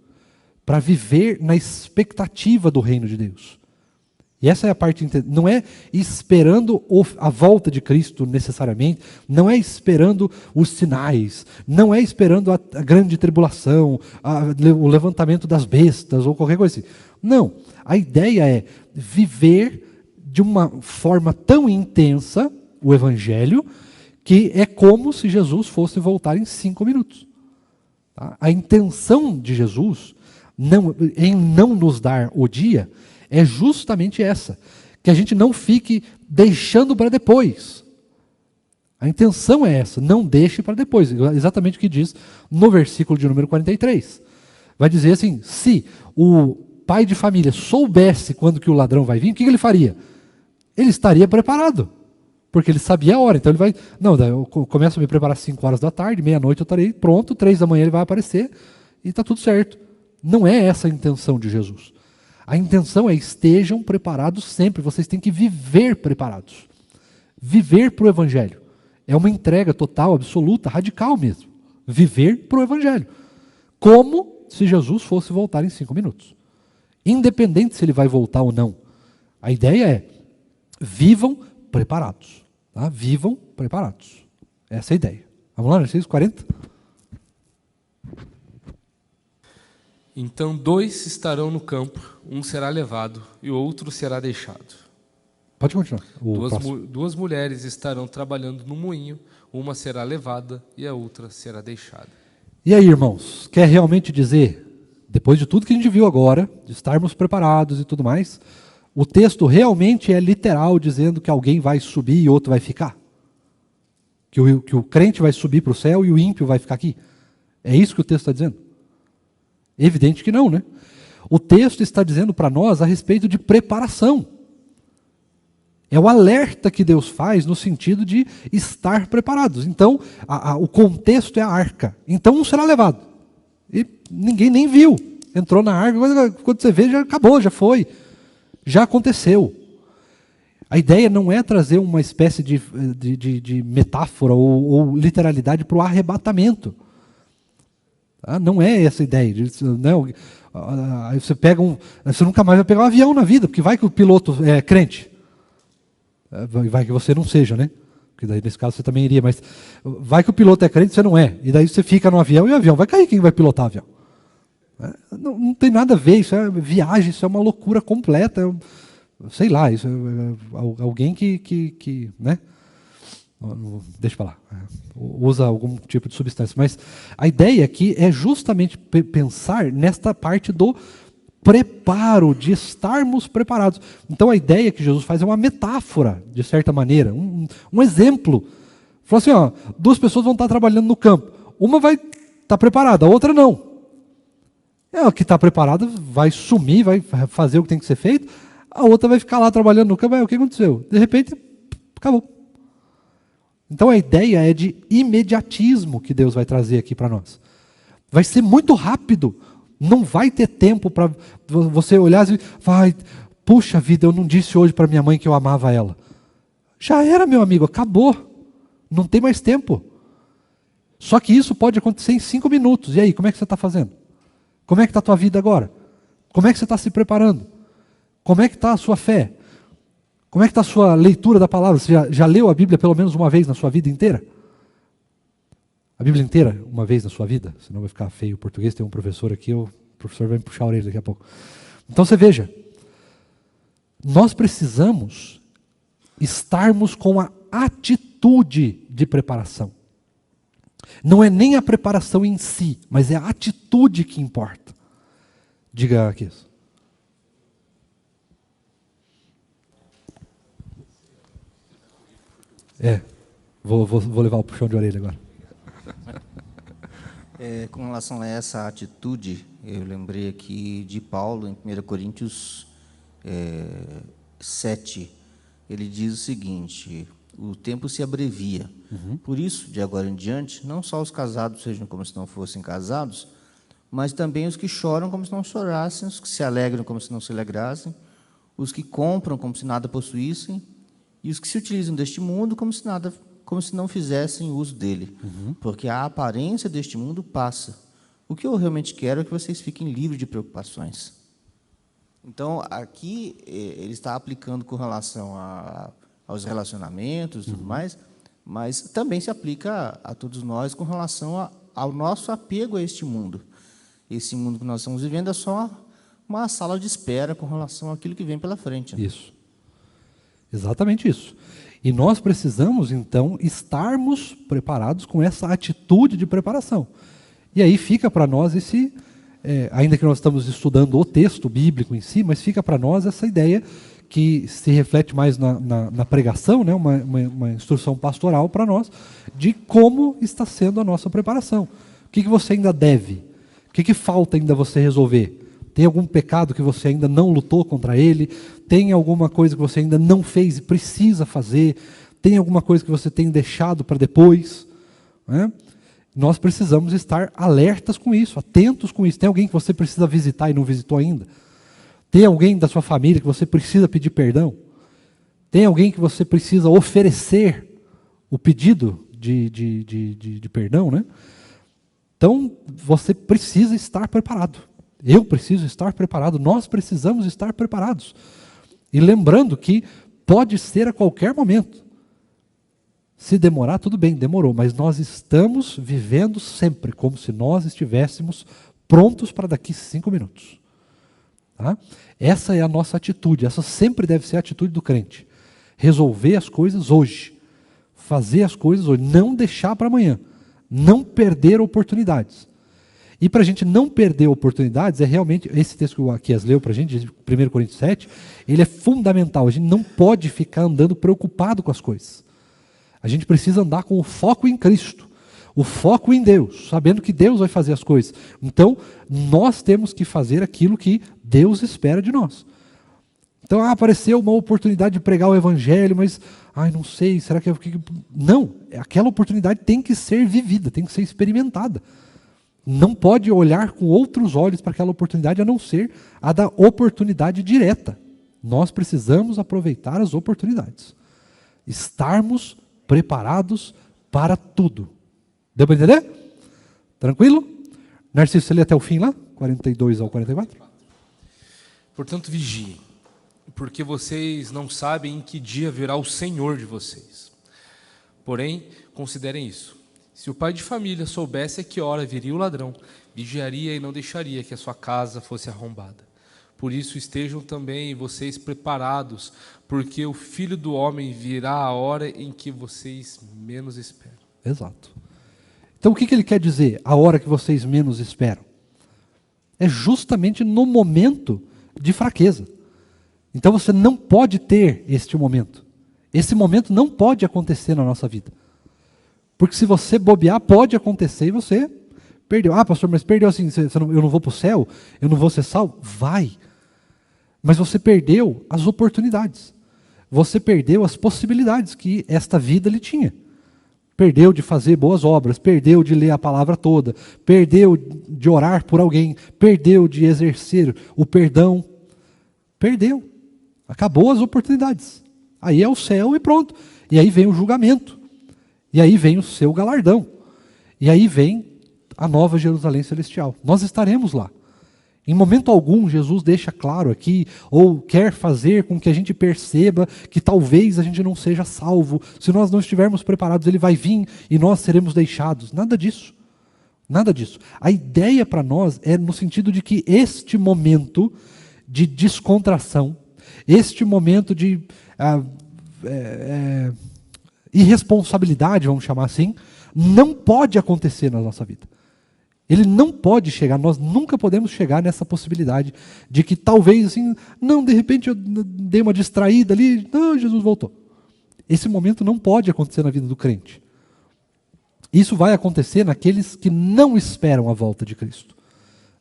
para viver na expectativa do reino de Deus. E essa é a parte, não é esperando a volta de Cristo necessariamente, não é esperando os sinais, não é esperando a grande tribulação, o levantamento das bestas ou qualquer coisa assim. Não, a ideia é viver de uma forma tão intensa o Evangelho, que é como se Jesus fosse voltar em 5 minutos. Tá? A intenção de Jesus em não nos dar o dia é justamente essa, que a gente não fique deixando para depois. A intenção é essa, não deixe para depois, exatamente o que diz no versículo de número 43. Vai dizer assim, se o pai de família soubesse quando que o ladrão vai vir, o que ele faria? Ele estaria preparado, porque ele sabia a hora, então ele vai, eu começo a me preparar às 5 horas da tarde, meia-noite eu estarei pronto, 3 da manhã ele vai aparecer, e está tudo certo. Não é essa a intenção de Jesus. A intenção é, estejam preparados sempre, vocês têm que viver preparados. Viver para o Evangelho. É uma entrega total, absoluta, radical mesmo. Viver para o Evangelho. Como se Jesus fosse voltar em 5 minutos. Independente se ele vai voltar ou não. A ideia é, vivam preparados. Tá? Vivam preparados. Essa é a ideia. Vamos lá, versículo 40? Então 2 estarão no campo, um será levado e o outro será deixado. Pode continuar. Duas mulheres estarão trabalhando no moinho, uma será levada e a outra será deixada. E aí, irmãos, quer realmente dizer, depois de tudo que a gente viu agora, de estarmos preparados e tudo mais, o texto realmente é literal, dizendo que alguém vai subir e outro vai ficar? Que o crente vai subir para o céu e o ímpio vai ficar aqui? É isso que o texto está dizendo? Evidente que não, né? O texto está dizendo para nós a respeito de preparação. É o alerta que Deus faz no sentido de estar preparados. Então, o contexto é a arca. Então, um será levado. E ninguém nem viu. Entrou na arca, quando você vê, já acabou, já foi. Já aconteceu. A ideia não é trazer uma espécie de metáfora ou literalidade para o arrebatamento. Não é essa a ideia. Aí você nunca mais vai pegar um avião na vida, porque vai que o piloto é crente. Vai que você não seja, né? Porque daí nesse caso você também iria, mas vai que o piloto é crente e você não é. E daí você fica no avião e o avião vai cair, quem vai pilotar o avião? Não tem nada a ver, isso é viagem, isso é uma loucura completa. Sei lá, isso é alguém que né? Deixa para lá, usa algum tipo de substância. Mas a ideia aqui é justamente pensar nesta parte do preparo, de estarmos preparados. Então a ideia que Jesus faz é uma metáfora, de certa maneira, um exemplo. Falou assim, ó, 2 pessoas vão estar trabalhando no campo. Uma vai estar preparada, a outra não. A que está preparada vai sumir, vai fazer o que tem que ser feito, a outra vai ficar lá trabalhando no campo. O que aconteceu? De repente, acabou. Então a ideia é de imediatismo que Deus vai trazer aqui para nós. Vai ser muito rápido. Não vai ter tempo para você olhar e vai, puxa vida, eu não disse hoje para minha mãe que eu amava ela. Já era, meu amigo, acabou. Não tem mais tempo. Só que isso pode acontecer em 5 minutos. E aí, como é que você está fazendo? Como é que está a tua vida agora? Como é que você está se preparando? Como é que está a sua fé? Como é que está a sua leitura da palavra? Você já leu a Bíblia pelo menos uma vez na sua vida inteira? A Bíblia inteira, uma vez na sua vida? Senão vai ficar feio o português. Tem um professor aqui, o professor vai me puxar a orelha daqui a pouco. Então você veja, nós precisamos estarmos com a atitude de preparação. Não é nem a preparação em si, mas é a atitude que importa. Diga aqui isso. Vou levar o puxão de orelha agora. Com relação a essa atitude, eu lembrei aqui de Paulo, em 1 Coríntios 7. Ele diz o seguinte: o tempo se abrevia. Por isso, de agora em diante, não só os casados sejam como se não fossem casados, mas também os que choram como se não chorassem, os que se alegram como se não se alegrassem, os que compram como se nada possuíssem, e os que se utilizam deste mundo como se não fizessem uso dele. Porque a aparência deste mundo passa. O que eu realmente quero é que vocês fiquem livres de preocupações. Então, aqui, ele está aplicando com relação aos relacionamentos e tudo mais, mas também se aplica a todos nós com relação ao nosso apego a este mundo. Esse mundo que nós estamos vivendo é só uma sala de espera com relação àquilo que vem pela frente. Né? Isso. Exatamente isso. E nós precisamos, então, estarmos preparados com essa atitude de preparação. E aí fica para nós esse, ainda que nós estamos estudando o texto bíblico em si, mas fica para nós essa ideia que se reflete mais na pregação, né, uma instrução pastoral para nós, de como está sendo a nossa preparação. O que você ainda deve? O que falta ainda você resolver? Tem algum pecado que você ainda não lutou contra ele? Tem alguma coisa que você ainda não fez e precisa fazer? Tem alguma coisa que você tem deixado para depois? Né? Nós precisamos estar alertas com isso, atentos com isso. Tem alguém que você precisa visitar e não visitou ainda? Tem alguém da sua família que você precisa pedir perdão? Tem alguém que você precisa oferecer o pedido de perdão? Né? Então, você precisa estar preparado. Eu preciso estar preparado, nós precisamos estar preparados. E lembrando que pode ser a qualquer momento. Se demorar, tudo bem, demorou, mas nós estamos vivendo sempre como se nós estivéssemos prontos para daqui 5 minutos. Tá? Essa é a nossa atitude, essa sempre deve ser a atitude do crente. Resolver as coisas hoje, fazer as coisas hoje, não deixar para amanhã, não perder oportunidades. E para a gente não perder oportunidades, é realmente, esse texto que o Aquias leu para a gente, de 1 Coríntios 7, ele é fundamental. A gente não pode ficar andando preocupado com as coisas. A gente precisa andar com o foco em Cristo, o foco em Deus, sabendo que Deus vai fazer as coisas. Então, nós temos que fazer aquilo que Deus espera de nós. Então, apareceu uma oportunidade de pregar o Evangelho, mas, não sei, será que... Não, aquela oportunidade tem que ser vivida, tem que ser experimentada. Não pode olhar com outros olhos para aquela oportunidade, a não ser a da oportunidade direta. Nós precisamos aproveitar as oportunidades. Estarmos preparados para tudo. Deu para entender? Tranquilo? Narciso, você lê até o fim lá? 42 ao 44? Portanto, vigiem, porque vocês não sabem em que dia virá o Senhor de vocês. Porém, considerem isso. Se o pai de família soubesse a que hora viria o ladrão, vigiaria e não deixaria que a sua casa fosse arrombada. Por isso estejam também vocês preparados, porque o Filho do Homem virá a hora em que vocês menos esperam. Exato. Então o que ele quer dizer, a hora que vocês menos esperam? É justamente no momento de fraqueza. Então você não pode ter este momento. Esse momento não pode acontecer na nossa vida. Porque se você bobear, pode acontecer e você perdeu. Pastor, mas perdeu assim, eu não vou para o céu? Eu não vou ser salvo? Vai. Mas você perdeu as oportunidades. Você perdeu as possibilidades que esta vida lhe tinha. Perdeu de fazer boas obras, perdeu de ler a palavra toda, perdeu de orar por alguém, perdeu de exercer o perdão. Perdeu. Acabou as oportunidades. Aí é o céu e pronto. E aí vem o julgamento. E aí vem o seu galardão. E aí vem a nova Jerusalém celestial. Nós estaremos lá. Em momento algum, Jesus deixa claro aqui, ou quer fazer com que a gente perceba que talvez a gente não seja salvo. Se nós não estivermos preparados, ele vai vir e nós seremos deixados. Nada disso. Nada disso. A ideia para nós é no sentido de que este momento de descontração, este momento de irresponsabilidade, vamos chamar assim, não pode acontecer na nossa vida. Ele não pode chegar, nós nunca podemos chegar nessa possibilidade de que talvez assim, não, de repente eu dei uma distraída ali, não, Jesus voltou. Esse momento não pode acontecer na vida do crente. Isso vai acontecer naqueles que não esperam a volta de Cristo.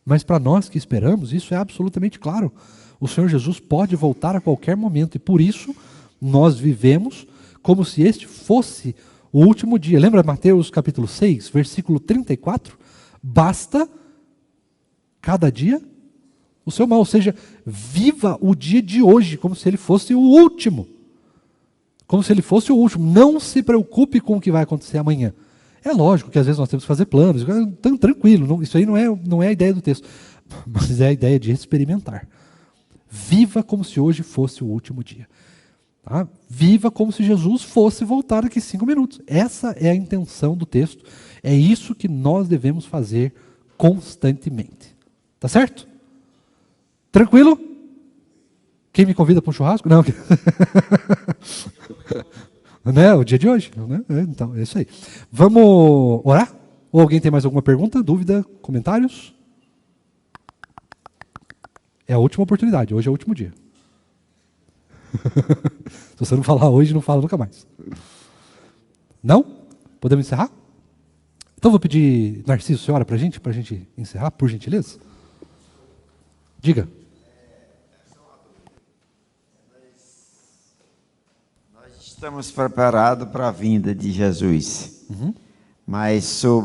Mas para nós que esperamos, isso é absolutamente claro. O Senhor Jesus pode voltar a qualquer momento e por isso nós vivemos como se este fosse o último dia. Lembra Mateus capítulo 6, versículo 34? Basta cada dia o seu mal. Ou seja, viva o dia de hoje como se ele fosse o último. Como se ele fosse o último. Não se preocupe com o que vai acontecer amanhã. É lógico que às vezes nós temos que fazer planos. Então, tranquilo, isso aí não é a ideia do texto. Mas é a ideia de experimentar. Viva como se hoje fosse o último dia. Tá? Viva como se Jesus fosse voltar daqui 5 minutos. Essa é a intenção do texto. É isso que nós devemos fazer constantemente. Tá certo? Tranquilo? Quem me convida para um churrasco? Não. Né? O dia de hoje. Né? Então, é isso aí. Vamos orar? Ou alguém tem mais alguma pergunta, dúvida, comentários? É a última oportunidade. Hoje é o último dia. Se você não falar hoje, não fala nunca mais. Não? Podemos encerrar? Então vou pedir, Narciso, você ora para a gente encerrar, por gentileza? Diga. Nós estamos preparados para a vinda de Jesus. Mas o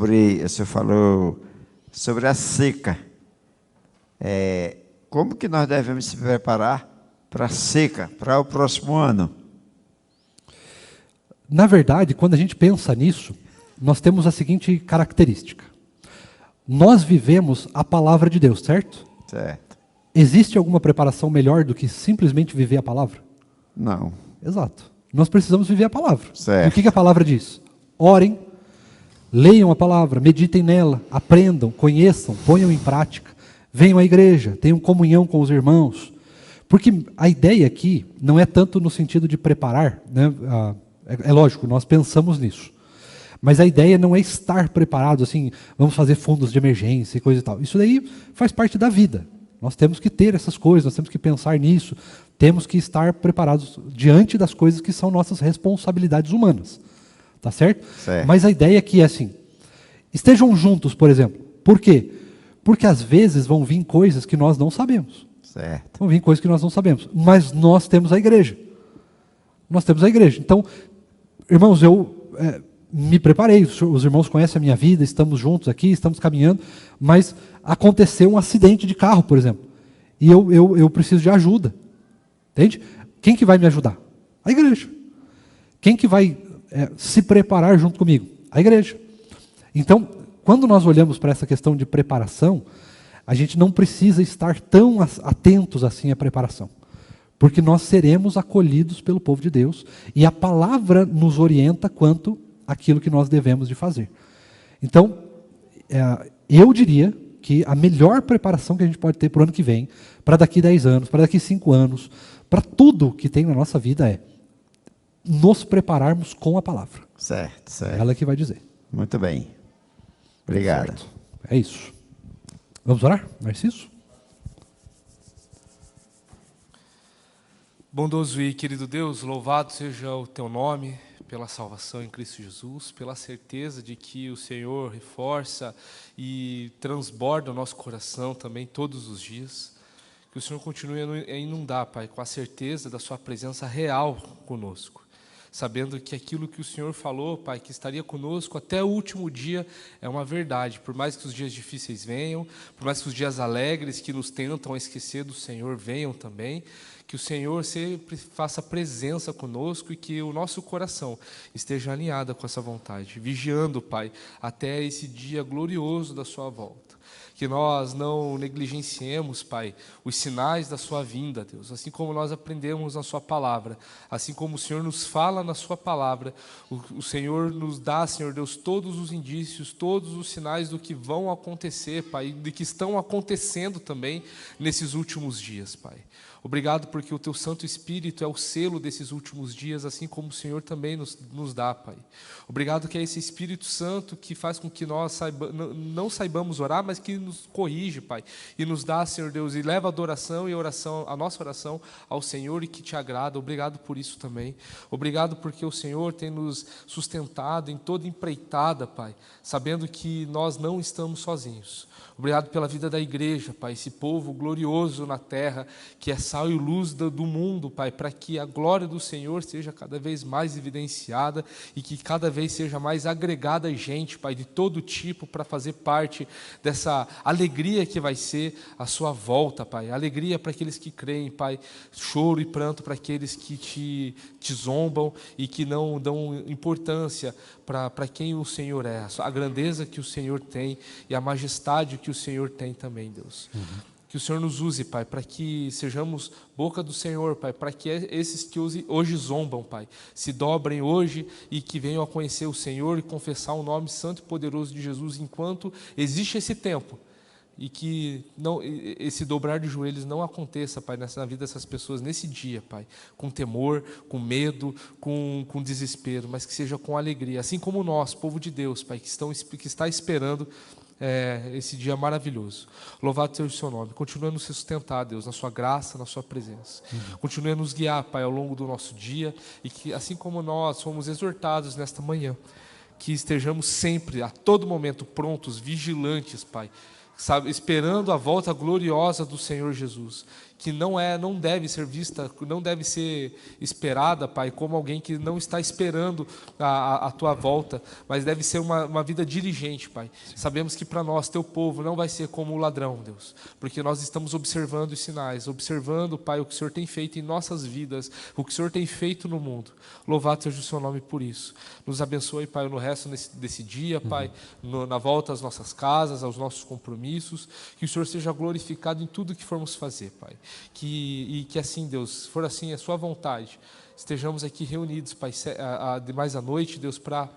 senhor falou sobre a seca. Como que nós devemos se preparar para a seca, para o próximo ano? Na verdade, quando a gente pensa nisso, nós temos a seguinte característica. Nós vivemos a palavra de Deus, certo? Certo. Existe alguma preparação melhor do que simplesmente viver a palavra? Não. Exato. Nós precisamos viver a palavra. Certo. E o que a palavra diz? Orem, Leiam a palavra, meditem nela, aprendam, conheçam, ponham em prática. Venham à igreja, tenham comunhão com os irmãos. Porque a ideia aqui não é tanto no sentido de preparar, né? É lógico, nós pensamos nisso. Mas a ideia não é estar preparado, assim, vamos fazer fundos de emergência e coisa e tal. Isso daí faz parte da vida. Nós temos que ter essas coisas, nós temos que pensar nisso, temos que estar preparados diante das coisas que são nossas responsabilidades humanas. Tá certo? Certo. Mas a ideia aqui é assim, estejam juntos, por exemplo. Por quê? Porque às vezes vão vir coisas que nós não sabemos. Certo. Vão vir coisas que nós não sabemos. Mas nós temos a igreja. Nós temos a igreja. Então, irmãos, eu me preparei. Os irmãos conhecem a minha vida, estamos juntos aqui, estamos caminhando. Mas aconteceu um acidente de carro, por exemplo. E eu preciso de ajuda. Entende? Quem que vai me ajudar? A igreja. Quem que vai se preparar junto comigo? A igreja. Então, quando nós olhamos para essa questão de preparação, a gente não precisa estar tão atentos assim à preparação. Porque nós seremos acolhidos pelo povo de Deus e a palavra nos orienta quanto àquilo que nós devemos de fazer. Então, eu diria que a melhor preparação que a gente pode ter para o ano que vem, para daqui 10 anos, para daqui 5 anos, para tudo que tem na nossa vida é nos prepararmos com a palavra. Certo, certo. Ela que vai dizer. Muito bem. Obrigado. Certo. É isso. Vamos orar, Narciso? Bondoso e querido Deus, louvado seja o teu nome pela salvação em Cristo Jesus, pela certeza de que o Senhor reforça e transborda o nosso coração também todos os dias. Que o Senhor continue a inundar, Pai, com a certeza da sua presença real conosco. Sabendo que aquilo que o Senhor falou, Pai, que estaria conosco até o último dia, é uma verdade. Por mais que os dias difíceis venham, por mais que os dias alegres que nos tentam a esquecer do Senhor venham também, que o Senhor sempre faça presença conosco e que o nosso coração esteja alinhado com essa vontade, vigiando, Pai, até esse dia glorioso da sua volta. Que nós não negligenciemos, Pai, os sinais da sua vinda, Deus, assim como nós aprendemos na sua palavra, assim como o Senhor nos fala na sua palavra, o Senhor nos dá, Senhor Deus, todos os indícios, todos os sinais do que vão acontecer, Pai, de que estão acontecendo também nesses últimos dias, Pai. Obrigado porque o Teu Santo Espírito é o selo desses últimos dias, assim como o Senhor também nos dá, Pai. Obrigado que é esse Espírito Santo que faz com que nós não saibamos orar, mas que nos corrige, Pai, e nos dá, Senhor Deus, e leva a adoração e a nossa oração ao Senhor e que Te agrada. Obrigado por isso também. Obrigado porque o Senhor tem nos sustentado em toda empreitada, Pai, sabendo que nós não estamos sozinhos. Obrigado pela vida da igreja, Pai, esse povo glorioso na terra, que é sal e luz do mundo, Pai, para que a glória do Senhor seja cada vez mais evidenciada e que cada vez seja mais agregada gente, Pai, de todo tipo, para fazer parte dessa alegria que vai ser a sua volta, Pai. Alegria para aqueles que creem, Pai, choro e pranto para aqueles que te zombam e que não dão importância para quem o Senhor é, a grandeza que o Senhor tem e a majestade que o Senhor tem também, Deus. Que o Senhor nos use, Pai, para que sejamos boca do Senhor, Pai, para que esses que hoje zombam, Pai, se dobrem hoje e que venham a conhecer o Senhor e confessar o nome santo e poderoso de Jesus enquanto existe esse tempo. E que esse dobrar de joelhos não aconteça, Pai, na vida dessas pessoas nesse dia, Pai, com temor, com medo, com desespero, mas que seja com alegria, assim como nós, povo de Deus, Pai, que está esperando esse dia maravilhoso. Louvado seja o seu nome. Continue a nos sustentar, Deus, na sua graça, na sua presença. Continue a nos guiar, Pai, ao longo do nosso dia e que, assim como nós fomos exortados nesta manhã, que estejamos sempre, a todo momento, prontos, vigilantes, Pai, sabe, esperando a volta gloriosa do Senhor Jesus, que não deve ser vista, não deve ser esperada, Pai, como alguém que não está esperando a tua volta, mas deve ser uma vida diligente, Pai. Sim. Sabemos que para nós, teu povo, não vai ser como o ladrão, Deus, porque nós estamos observando os sinais, observando, Pai, o que o Senhor tem feito em nossas vidas, o que o Senhor tem feito no mundo. Louvado seja o seu nome por isso. Nos abençoe, Pai, no resto desse dia, Pai, na volta às nossas casas, aos nossos compromissos, que o Senhor seja glorificado em tudo que formos fazer, Pai. Que assim, Deus, se for assim a sua vontade, estejamos aqui reunidos, Pai, mais à noite, Deus, para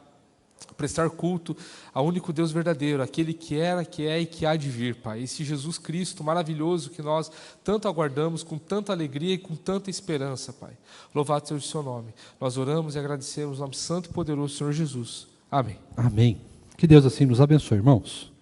prestar culto ao único Deus verdadeiro, aquele que era, que é e que há de vir, Pai. Esse Jesus Cristo maravilhoso que nós tanto aguardamos, com tanta alegria e com tanta esperança, Pai. Louvado seja o seu nome. Nós oramos e agradecemos o nome santo e poderoso do Senhor Jesus. Amém. Amém. Que Deus assim nos abençoe, irmãos.